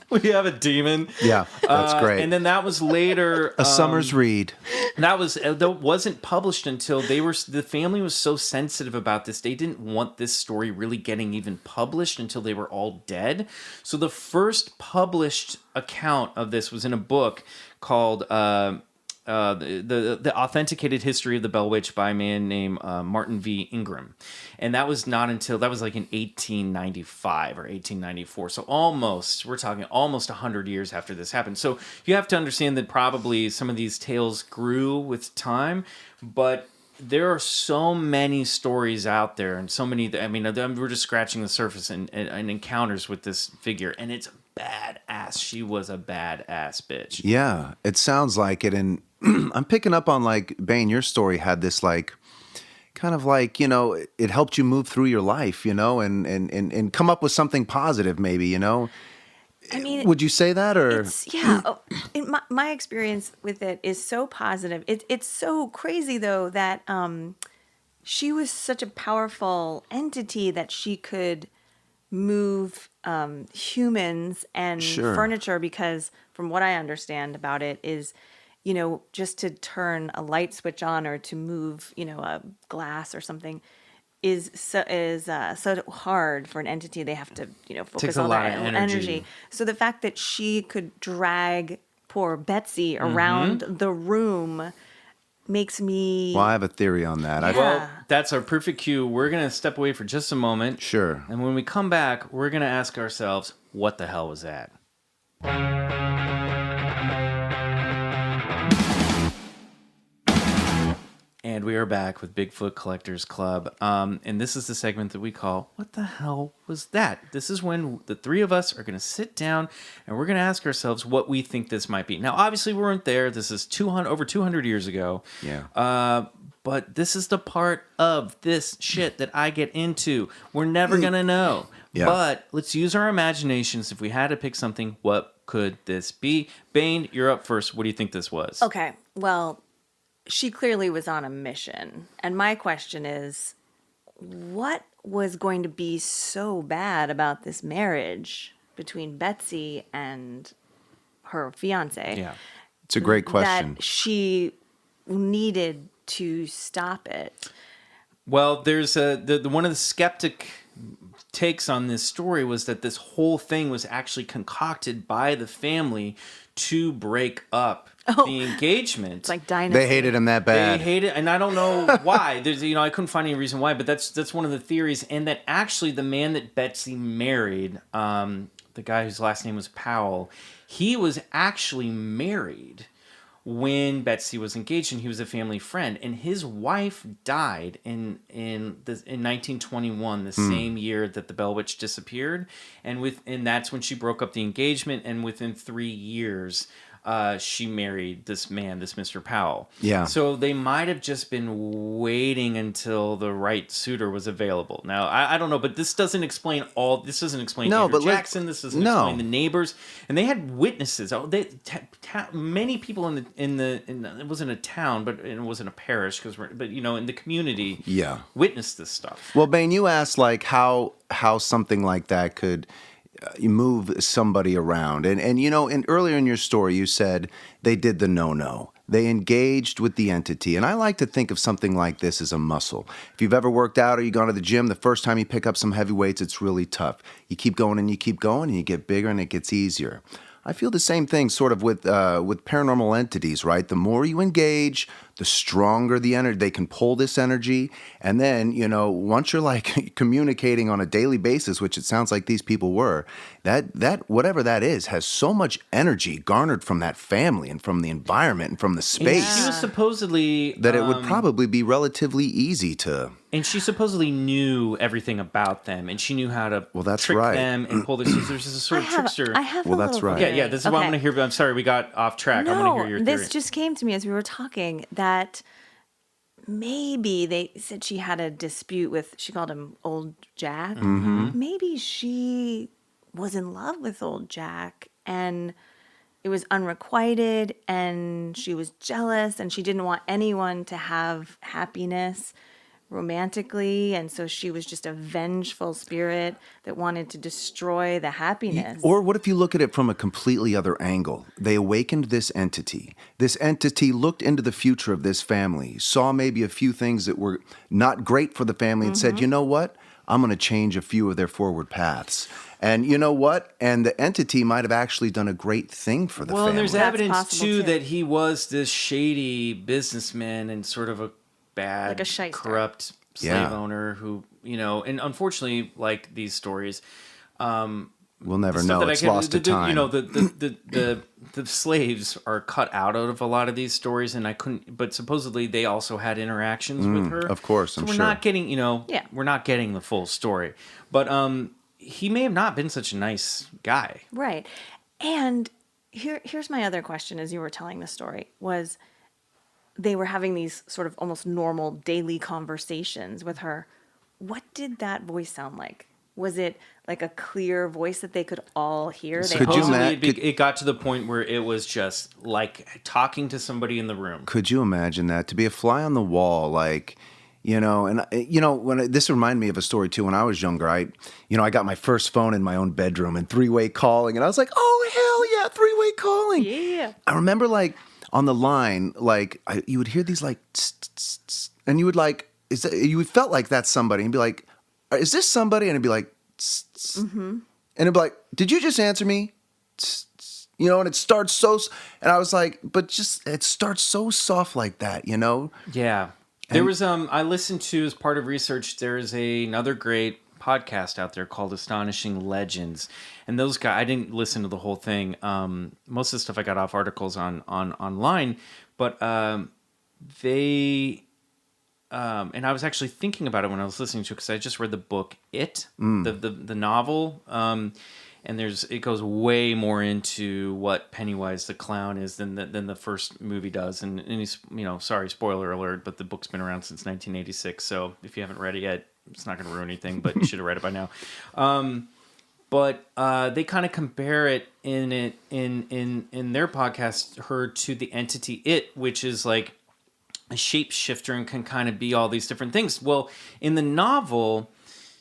[SPEAKER 3] We have a demon.
[SPEAKER 2] Yeah, that's great.
[SPEAKER 3] And then that was later
[SPEAKER 2] a summer's read.
[SPEAKER 3] That wasn't published until the family was so sensitive about this. They didn't want this story really getting even published until they were all dead. So the first published account of this was in a book called the Authenticated History of the Bell Witch by a man named Martin V. Ingram. And that was not until, that was like in 1895 or 1894. So we're talking almost 100 years after this happened. So you have to understand that probably some of these tales grew with time, but there are so many stories out there and so many, we're just scratching the surface and encounters with this figure, and it's badass. She was a badass bitch.
[SPEAKER 2] Yeah, it sounds like it. And I'm picking up on, like, Bayne, your story had this, like, kind of like, it helped you move through your life, and come up with something positive, maybe, I mean, would you say that, or?
[SPEAKER 4] My experience with it is so positive. It's so crazy, though, that she was such a powerful entity that she could move humans and furniture, because from what I understand about it is, just to turn a light switch on or to move, a glass or something is so hard for an entity. They have to, focus all their energy. So the fact that she could drag poor Betsy around the room makes me...
[SPEAKER 2] Well, I have a theory on that.
[SPEAKER 3] Well, that's our perfect cue. We're going to step away for just a moment.
[SPEAKER 2] Sure.
[SPEAKER 3] And when we come back, we're going to ask ourselves, what the hell was that? And we are back with Bigfoot Collectors Club. And this is the segment that we call, What the Hell Was That? This is when the three of us are going to sit down and we're going to ask ourselves what we think this might be. Now, obviously, we weren't there. This is over 200 years ago.
[SPEAKER 2] Yeah.
[SPEAKER 3] But this is the part of this shit that I get into. We're never going to know. Yeah. But let's use our imaginations. If we had to pick something, what could this be? Bayne, you're up first. What do you think this was?
[SPEAKER 4] Okay. Well, she clearly was on a mission. And my question is, what was going to be so bad about this marriage between Betsy and her fiance?
[SPEAKER 3] Yeah.
[SPEAKER 2] It's a great question.
[SPEAKER 4] That she needed to stop it.
[SPEAKER 3] Well, there's one of the skeptic takes on this story was that this whole thing was actually concocted by the family to break up the engagement.
[SPEAKER 4] It's like Dynasty.
[SPEAKER 2] They hated him that bad.
[SPEAKER 3] They hated, and I don't know why. There's, I couldn't find any reason why, but that's one of the theories. And that actually the man that Betsy married the guy whose last name was Powell, he was actually married when Betsy was engaged, and he was a family friend. And his wife died in 1921, the same year that the Bell Witch disappeared. And that's when she broke up the engagement. And within 3 years, she married this man, this Mr. Powell.
[SPEAKER 2] Yeah.
[SPEAKER 3] So they might have just been waiting until the right suitor was available. Now, I don't know, but this doesn't explain all. This doesn't explain Andrew Jackson. This doesn't explain the neighbors. And they had witnesses. Many people in the it wasn't a town, but it wasn't a parish, but in the community, witnessed this stuff.
[SPEAKER 2] Well, Bayne, you asked like how something like that could you move somebody around. And earlier in your story, you said they did the no-no. They engaged with the entity. And I like to think of something like this as a muscle. If you've ever worked out or you've gone to the gym, the first time you pick up some heavy weights, it's really tough. You keep going and you keep going and you get bigger and it gets easier. I feel the same thing sort of with paranormal entities, right? The more you engage, the stronger the energy. They can pull this energy. And then, once you're like communicating on a daily basis, which it sounds like these people were, that whatever that is has so much energy garnered from that family and from the environment and from the space.
[SPEAKER 3] And she was supposedly
[SPEAKER 2] that it would probably be relatively easy to.
[SPEAKER 3] And she supposedly knew everything about them, and she knew how to trick them and pull their. So there's a sort of trickster.
[SPEAKER 4] I have a little theory.
[SPEAKER 3] Yeah. This is what I'm going to hear. But I'm sorry, we got off track.
[SPEAKER 4] No,
[SPEAKER 3] I want to hear your theory.
[SPEAKER 4] This just came to me as we were talking that maybe they said she had a dispute with. She called him Old Jack.
[SPEAKER 2] Mm-hmm.
[SPEAKER 4] Maybe she was in love with Old Jack, and it was unrequited, and she was jealous, and she didn't want anyone to have happiness romantically, and so she was just a vengeful spirit that wanted to destroy the happiness.
[SPEAKER 2] Or what if you look at it from a completely other angle? They awakened this entity. This entity looked into the future of this family, saw maybe a few things that were not great for the family, and said, you know what? I'm going to change a few of their forward paths. And you know what? And the entity might have actually done a great thing for the family.
[SPEAKER 3] Well, and there's evidence,
[SPEAKER 4] too,
[SPEAKER 3] that he was this shady businessman and sort of a bad,
[SPEAKER 4] like
[SPEAKER 3] corrupt slave owner who, and unfortunately, like these stories,
[SPEAKER 2] we'll never know. It's lost to time.
[SPEAKER 3] The slaves are cut out of a lot of these stories, and but supposedly they also had interactions with her.
[SPEAKER 2] Of course,
[SPEAKER 3] so we're not getting, we're not getting the full story. But he may have not been such a nice guy.
[SPEAKER 4] Right. And here's my other question as you were telling the story was, they were having these sort of almost normal daily conversations with her. What did that voice sound like? Was it like a clear voice that they could all hear?
[SPEAKER 3] It got to the point where it was just like talking to somebody in the room.
[SPEAKER 2] Could you imagine that? To be a fly on the wall, like, this reminded me of a story too. When I was younger, I got my first phone in my own bedroom and three-way calling, and I was like, oh, hell yeah, three-way calling.
[SPEAKER 4] Yeah.
[SPEAKER 2] I remember like, on the line, like you would hear these like, and you would like, you felt like that's somebody, and be like, "Is this somebody?" And it'd be like, and it'd be like, "Did you just answer me?" And it starts and I was like, but it starts so soft like that,
[SPEAKER 3] Yeah, there was I listened to as part of research. There is another great podcast out there called Astonishing Legends, and those guys, I didn't listen to the whole thing. Most of the stuff I got off articles online, but they and I was actually thinking about it when I was listening to it, because I just read the book the novel, and it goes way more into what Pennywise the clown is than the first movie does, and he's, sorry, spoiler alert, but the book's been around since 1986, so if you haven't read it yet, it's not going to ruin anything, but you should have read it by now. But they kind of compare it in their podcast, her to the entity It, which is like a shapeshifter and can kind of be all these different things. Well, in the novel,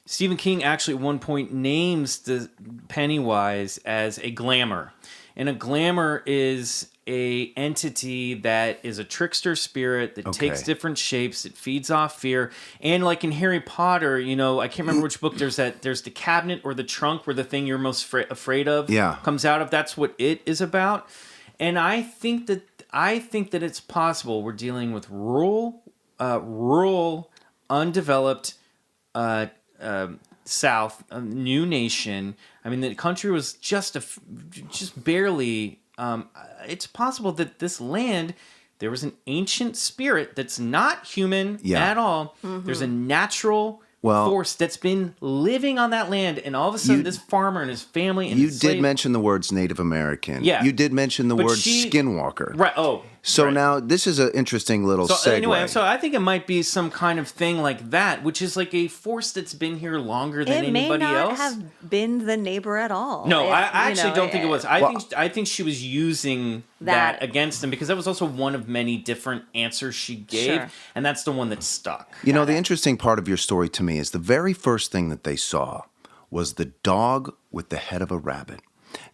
[SPEAKER 3] Stephen King actually at one point names the Pennywise as a glamour. And a glamour is a entity that is a trickster spirit that takes different shapes. It feeds off fear. And like in Harry Potter, I can't remember which book there's the cabinet or the trunk where the thing you're most afraid of comes out of. That's what it is about. And I think that it's possible we're dealing with rural, undeveloped south, a new nation. I mean, the country was just barely. It's possible that this land, there was an ancient spirit that's not human at all. Mm-hmm. There's a natural force that's been living on that land, and all of a sudden, this farmer and his family and
[SPEAKER 2] you
[SPEAKER 3] his
[SPEAKER 2] did mention the words Native American.
[SPEAKER 3] Yeah,
[SPEAKER 2] you did mention the word Skinwalker.
[SPEAKER 3] Right. Oh.
[SPEAKER 2] So now this is an interesting little segue.
[SPEAKER 3] Anyway, so I think it might be some kind of thing like that, which is like a force that's been here longer than anybody else.
[SPEAKER 4] It may not have been the neighbor at all.
[SPEAKER 3] No, I actually don't think it was. I think she was using that against him, because that was also one of many different answers she gave, and that's the one that stuck.
[SPEAKER 2] You know, the interesting part of your story to me is the very first thing that they saw was the dog with the head of a rabbit.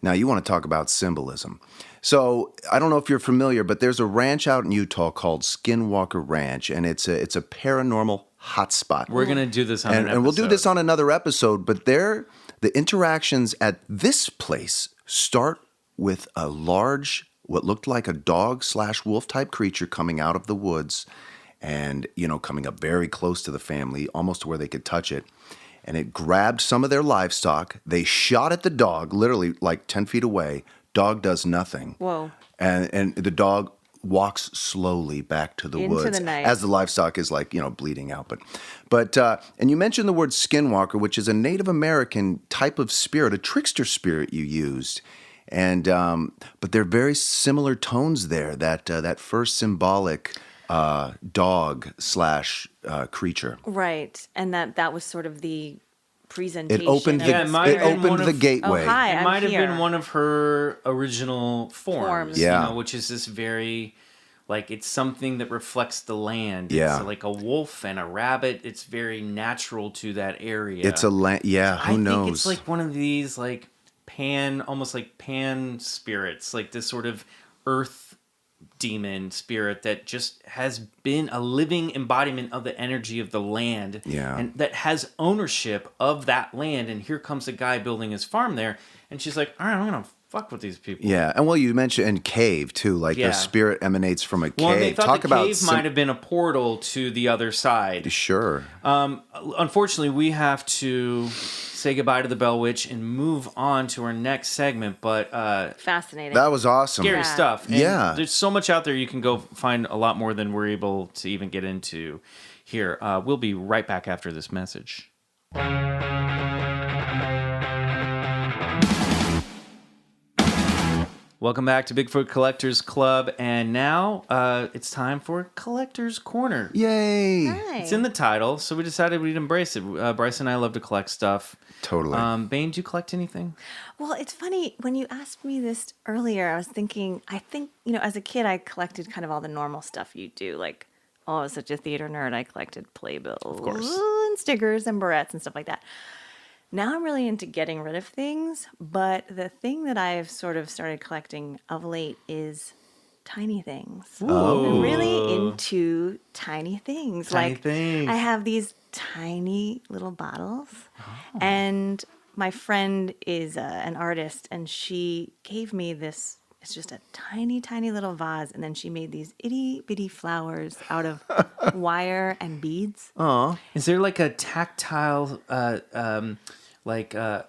[SPEAKER 2] Now, you want to talk about symbolism. So I don't know if you're familiar, but there's a ranch out in Utah called Skinwalker Ranch, and it's a paranormal hotspot.
[SPEAKER 3] We're going to do this on an episode.
[SPEAKER 2] And we'll do this on another episode, but the interactions at this place start with a large, what looked like a dog/wolf type creature coming out of the woods and, coming up very close to the family, almost to where they could touch it. And it grabbed some of their livestock. They shot at the dog, literally like 10 feet away. Dog does nothing.
[SPEAKER 4] Whoa.
[SPEAKER 2] And the dog walks slowly back to the woods.
[SPEAKER 4] Into the night.
[SPEAKER 2] As the livestock is bleeding out. But and you mentioned the word Skinwalker, which is a Native American type of spirit, a trickster spirit you used. And but they're very similar tones there, that first symbolic dog/creature.
[SPEAKER 4] Right. And that was sort of the presentation.
[SPEAKER 2] It opened the gateway.
[SPEAKER 4] Oh, hi,
[SPEAKER 3] it might have been one of her original forms.
[SPEAKER 2] Yeah.
[SPEAKER 3] Which is this very, it's something that reflects the land.
[SPEAKER 2] Yeah.
[SPEAKER 3] It's like a wolf and a rabbit. It's very natural to that area.
[SPEAKER 2] It's a land. Yeah. Who knows?
[SPEAKER 3] I think it's like one of these almost like pan spirits, like this sort of earth demon spirit that just has been a living embodiment of the energy of the land, and that has ownership of that land. And here comes a guy building his farm there, and she's like, all right, I'm gonna fuck with these people.
[SPEAKER 2] Yeah. And you mentioned and cave too, the spirit emanates from a cave.
[SPEAKER 3] Well, they thought the cave might have been a portal to the other side.
[SPEAKER 2] Sure.
[SPEAKER 3] Unfortunately, we have to say goodbye to the Bell Witch and move on to our next segment. But
[SPEAKER 4] fascinating.
[SPEAKER 2] That was awesome.
[SPEAKER 3] Scary stuff. And
[SPEAKER 2] yeah.
[SPEAKER 3] There's so much out there. You can go find a lot more than we're able to even get into here. We'll be right back after this message. Welcome back to Bigfoot Collectors Club, and now it's time for Collector's Corner.
[SPEAKER 2] Yay!
[SPEAKER 4] Hi.
[SPEAKER 3] It's in the title, so we decided we'd embrace it. Bryce and I love to collect stuff.
[SPEAKER 2] Totally.
[SPEAKER 3] Bayne, do you collect anything?
[SPEAKER 4] Well, it's funny, when you asked me this earlier, I was thinking, I think, as a kid, I collected kind of all the normal stuff you do, I was such a theater nerd, I collected playbills.
[SPEAKER 3] Of course.
[SPEAKER 4] And stickers and barrettes and stuff like that. Now I'm really into getting rid of things, but the thing that I've sort of started collecting of late is tiny things.
[SPEAKER 3] Ooh.
[SPEAKER 4] I'm really into tiny things.
[SPEAKER 3] Tiny things.
[SPEAKER 4] I have these tiny little bottles, and my friend is an artist, and she gave me this. It's just a tiny, tiny little vase, and then she made these itty-bitty flowers out of wire and beads.
[SPEAKER 2] Aw.
[SPEAKER 3] Is there a tactile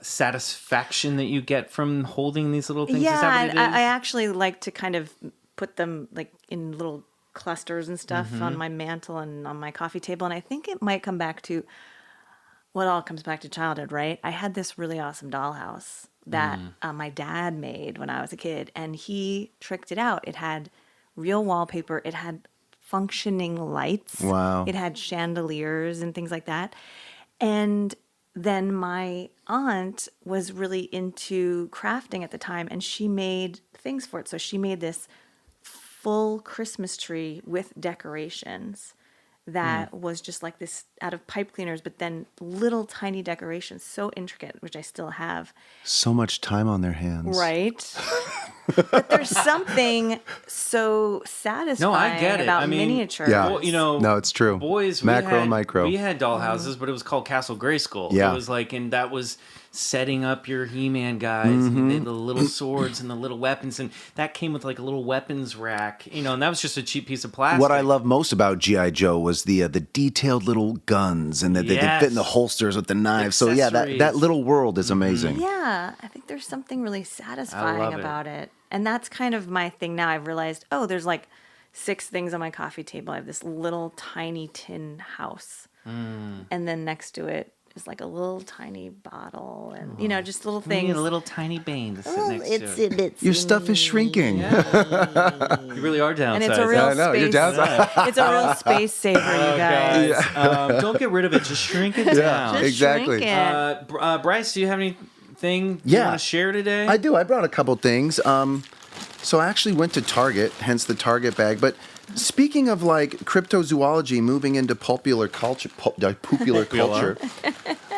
[SPEAKER 3] satisfaction that you get from holding these little things?
[SPEAKER 4] Yeah,
[SPEAKER 3] Is that what it is?
[SPEAKER 4] I actually like to kind of put them in little clusters and stuff on my mantle and on my coffee table, and I think it might come back to what all comes back to childhood, right? I had this really awesome dollhouse that my dad made when I was a kid, and he tricked it out. It had real wallpaper. It had functioning lights.
[SPEAKER 2] Wow.
[SPEAKER 4] It had chandeliers and things like that. And then my aunt was really into crafting at the time, and she made things for it. So she made this full Christmas tree with decorations that was just like this out of pipe cleaners, but then little tiny decorations, so intricate, which I still have.
[SPEAKER 2] So much time on their hands.
[SPEAKER 4] Right. But there's something so satisfying about miniature.
[SPEAKER 2] Yeah.
[SPEAKER 3] Well,
[SPEAKER 2] no, it's true.
[SPEAKER 3] Boys,
[SPEAKER 2] macro and micro.
[SPEAKER 3] We had dollhouses, but it was called Castle Grayskull.
[SPEAKER 2] Yeah.
[SPEAKER 3] It was and that was setting up your He-Man guys, and the little swords and the little weapons, and that came with like a little weapons rack, and that was just a cheap piece of plastic.
[SPEAKER 2] What I love most about G.I. Joe was the detailed little guns, and that they fit in the holsters with the knives. So yeah, that little world is amazing.
[SPEAKER 4] Yeah, I think there's something really satisfying about it. And that's kind of my thing now. I've realized, there's like 6 things on my coffee table. I have this little tiny tin house. And then next to it is like a little tiny bottle and, just little things.
[SPEAKER 3] A little tiny Bayne to sit next to it.
[SPEAKER 2] Your stuff is shrinking.
[SPEAKER 3] Yeah. You really are downsized.
[SPEAKER 4] And it's a real space.
[SPEAKER 2] You're downsized.
[SPEAKER 4] It's a real space saver, you guys.
[SPEAKER 3] Don't get rid of it. Just shrink it down.
[SPEAKER 4] Just
[SPEAKER 2] exactly.
[SPEAKER 4] Shrink it.
[SPEAKER 3] Bryce, do you have anything you want to share today?
[SPEAKER 2] I do. I brought a couple things. So I actually went to Target, hence the Target bag. But speaking of like cryptozoology moving into popular culture,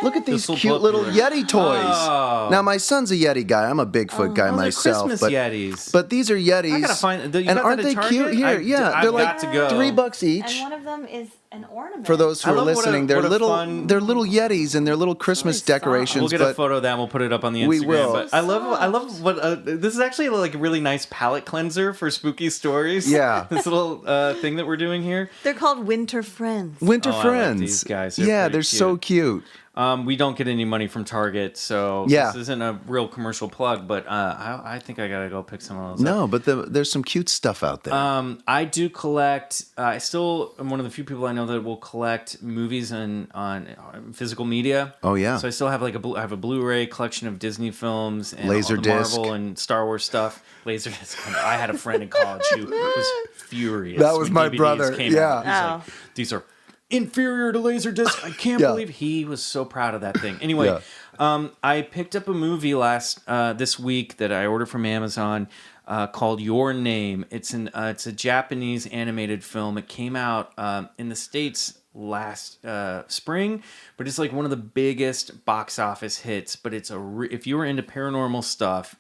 [SPEAKER 2] look at these cute little Yeti toys.
[SPEAKER 3] Oh.
[SPEAKER 2] Now my son's a Yeti guy. I'm a Bigfoot guy myself.
[SPEAKER 3] Christmas Yetis.
[SPEAKER 2] But these are Yetis.
[SPEAKER 3] I gotta find.
[SPEAKER 2] And aren't they cute? Here, they're like $3 each.
[SPEAKER 4] And one of them is an ornament.
[SPEAKER 2] For those who are listening, they're little Yetis and they're little Christmas decorations.
[SPEAKER 3] We'll get a photo of that and we'll put it up on the Instagram.
[SPEAKER 2] We will.
[SPEAKER 3] But I love what this is actually like a really nice palate cleanser for spooky stories.
[SPEAKER 2] Yeah.
[SPEAKER 3] This little thing that we're doing here.
[SPEAKER 4] They're called Winter Friends.
[SPEAKER 2] Winter
[SPEAKER 3] I
[SPEAKER 2] Friends.
[SPEAKER 3] like these guys.
[SPEAKER 2] They're so cute.
[SPEAKER 3] We don't get any money from Target, so this isn't a real commercial plug, but I think I gotta go pick some of those up.
[SPEAKER 2] No, but there's some cute stuff out there.
[SPEAKER 3] I do collect. I still am one of the few people I know that will collect movies on physical media.
[SPEAKER 2] Oh yeah.
[SPEAKER 3] So I still have I have a Blu-ray collection of Disney films and
[SPEAKER 2] Laserdisc.
[SPEAKER 3] Marvel and Star Wars stuff. Laserdisc. I had a friend in college who was furious.
[SPEAKER 2] That was
[SPEAKER 3] when
[SPEAKER 2] my
[SPEAKER 3] DVDs
[SPEAKER 2] brother.
[SPEAKER 3] Came out. He's like, these are inferior to Laserdisc. I can't believe he was so proud of that thing. Anyway, I picked up a movie this week that I ordered from Amazon called Your Name. It's a Japanese animated film. It came out in the States last spring, but it's like one of the biggest box office hits. But it's if you were into paranormal stuff,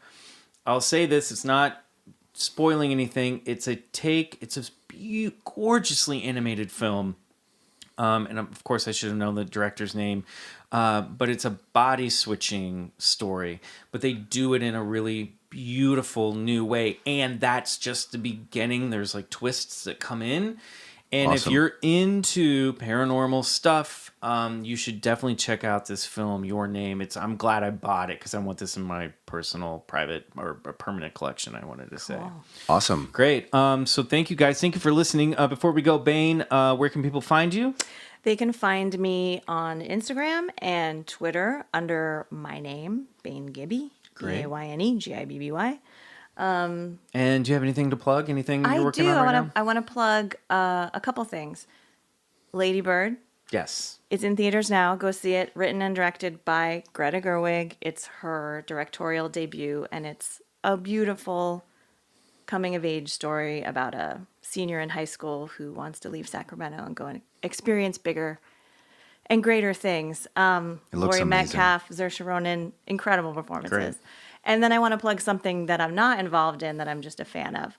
[SPEAKER 3] I'll say this: it's not spoiling anything. It's a gorgeously animated film. And of course, I should have known the director's name. But it's a body switching story. But they do it in a really beautiful new way. And that's just the beginning. There's like twists that come in. And if you're into paranormal stuff, you should definitely check out this film, Your Name. I'm glad I bought it because I want this in my personal, private, or permanent collection, I wanted to say.
[SPEAKER 2] Awesome.
[SPEAKER 3] Great. So thank you, guys. Thank you for listening. Before we go, Bayne, where can people find you?
[SPEAKER 4] They can find me on Instagram and Twitter under my name, Bayne Gibby.
[SPEAKER 3] Great.
[SPEAKER 4] BAYNE,
[SPEAKER 3] and do you have anything to plug? Anything you're working on right now?
[SPEAKER 4] I want to plug a couple things. Lady Bird.
[SPEAKER 3] Yes.
[SPEAKER 4] It's in theaters now. Go see it. Written and directed by Greta Gerwig. It's her directorial debut, and it's a beautiful coming-of-age story about a senior in high school who wants to leave Sacramento and go and experience bigger and greater things. Laurie Metcalf, Saoirse Ronan, incredible performances.
[SPEAKER 3] Great.
[SPEAKER 4] And then I want to plug something that I'm not involved in that I'm just a fan of.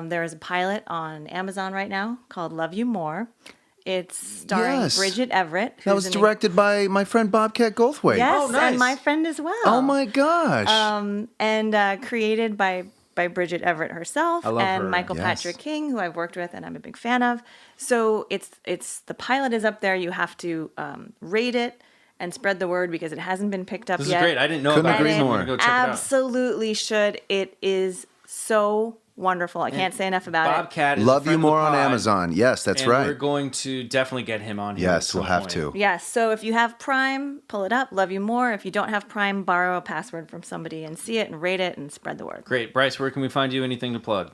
[SPEAKER 4] There is a pilot on Amazon right now called Love You More. It's starring Bridget Everett.
[SPEAKER 2] That was directed by my friend Bobcat Goldthwait.
[SPEAKER 4] Yes, and my friend as well.
[SPEAKER 2] Oh my gosh.
[SPEAKER 4] And created by Bridget Everett herself and
[SPEAKER 3] her.
[SPEAKER 4] Michael Patrick King, who I've worked with and I'm a big fan of. So it's the pilot is up there. You have to rate it and spread the word because it hasn't been picked up yet.
[SPEAKER 3] This is great. I didn't know about it.
[SPEAKER 2] More.
[SPEAKER 3] Go check
[SPEAKER 4] Absolutely should. It is so wonderful. I can't say enough about
[SPEAKER 3] Bobcat
[SPEAKER 4] it.
[SPEAKER 3] is
[SPEAKER 2] Love You More on Amazon. Yes, that's right.
[SPEAKER 3] We're going to definitely get him on here.
[SPEAKER 2] Yes, we'll have to.
[SPEAKER 4] Yes, so if you have Prime, pull it up. Love You More. If you don't have Prime, borrow a password from somebody and see it and rate it and spread the word.
[SPEAKER 3] Great. Bryce, where can we find you? Anything to plug?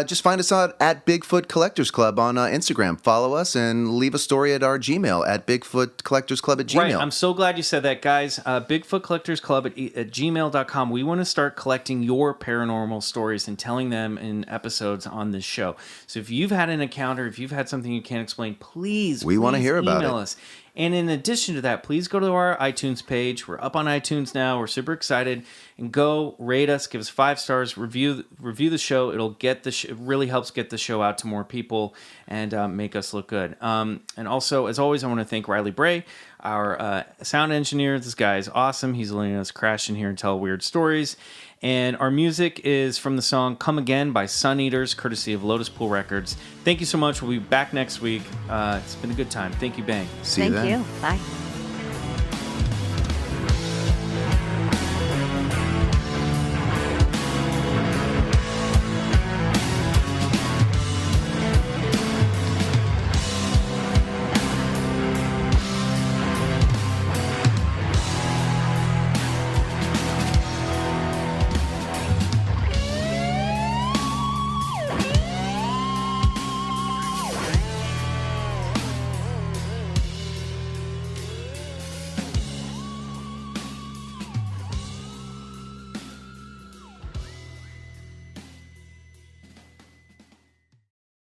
[SPEAKER 2] Just find us out at Bigfoot Collectors Club on Instagram. Follow us and leave a story at our Gmail at BigfootCollectorsClub@gmail.
[SPEAKER 3] Right. I'm so glad you said that, guys. BigfootCollectorsClub at gmail.com. We want to start collecting your paranormal stories and telling them in episodes on this show. So if you've had an encounter, if you've had something you can't explain, please
[SPEAKER 2] want to hear about
[SPEAKER 3] email
[SPEAKER 2] it.
[SPEAKER 3] us. And in addition to that, please go to our iTunes page. We're up on iTunes now. We're super excited. And go rate us, give us 5 stars, review the show. It'll get it really helps get the show out to more people and make us look good. And also, as always, I want to thank Riley Bray, our sound engineer. This guy is awesome. He's letting us crash in here and tell weird stories. And our music is from the song Come Again by Suneaters, courtesy of Lotuspool Records. Thank you so much. We'll be back next week. It's been a good time. Thank you, Bang.
[SPEAKER 2] See you then.
[SPEAKER 4] Thank you. Bye.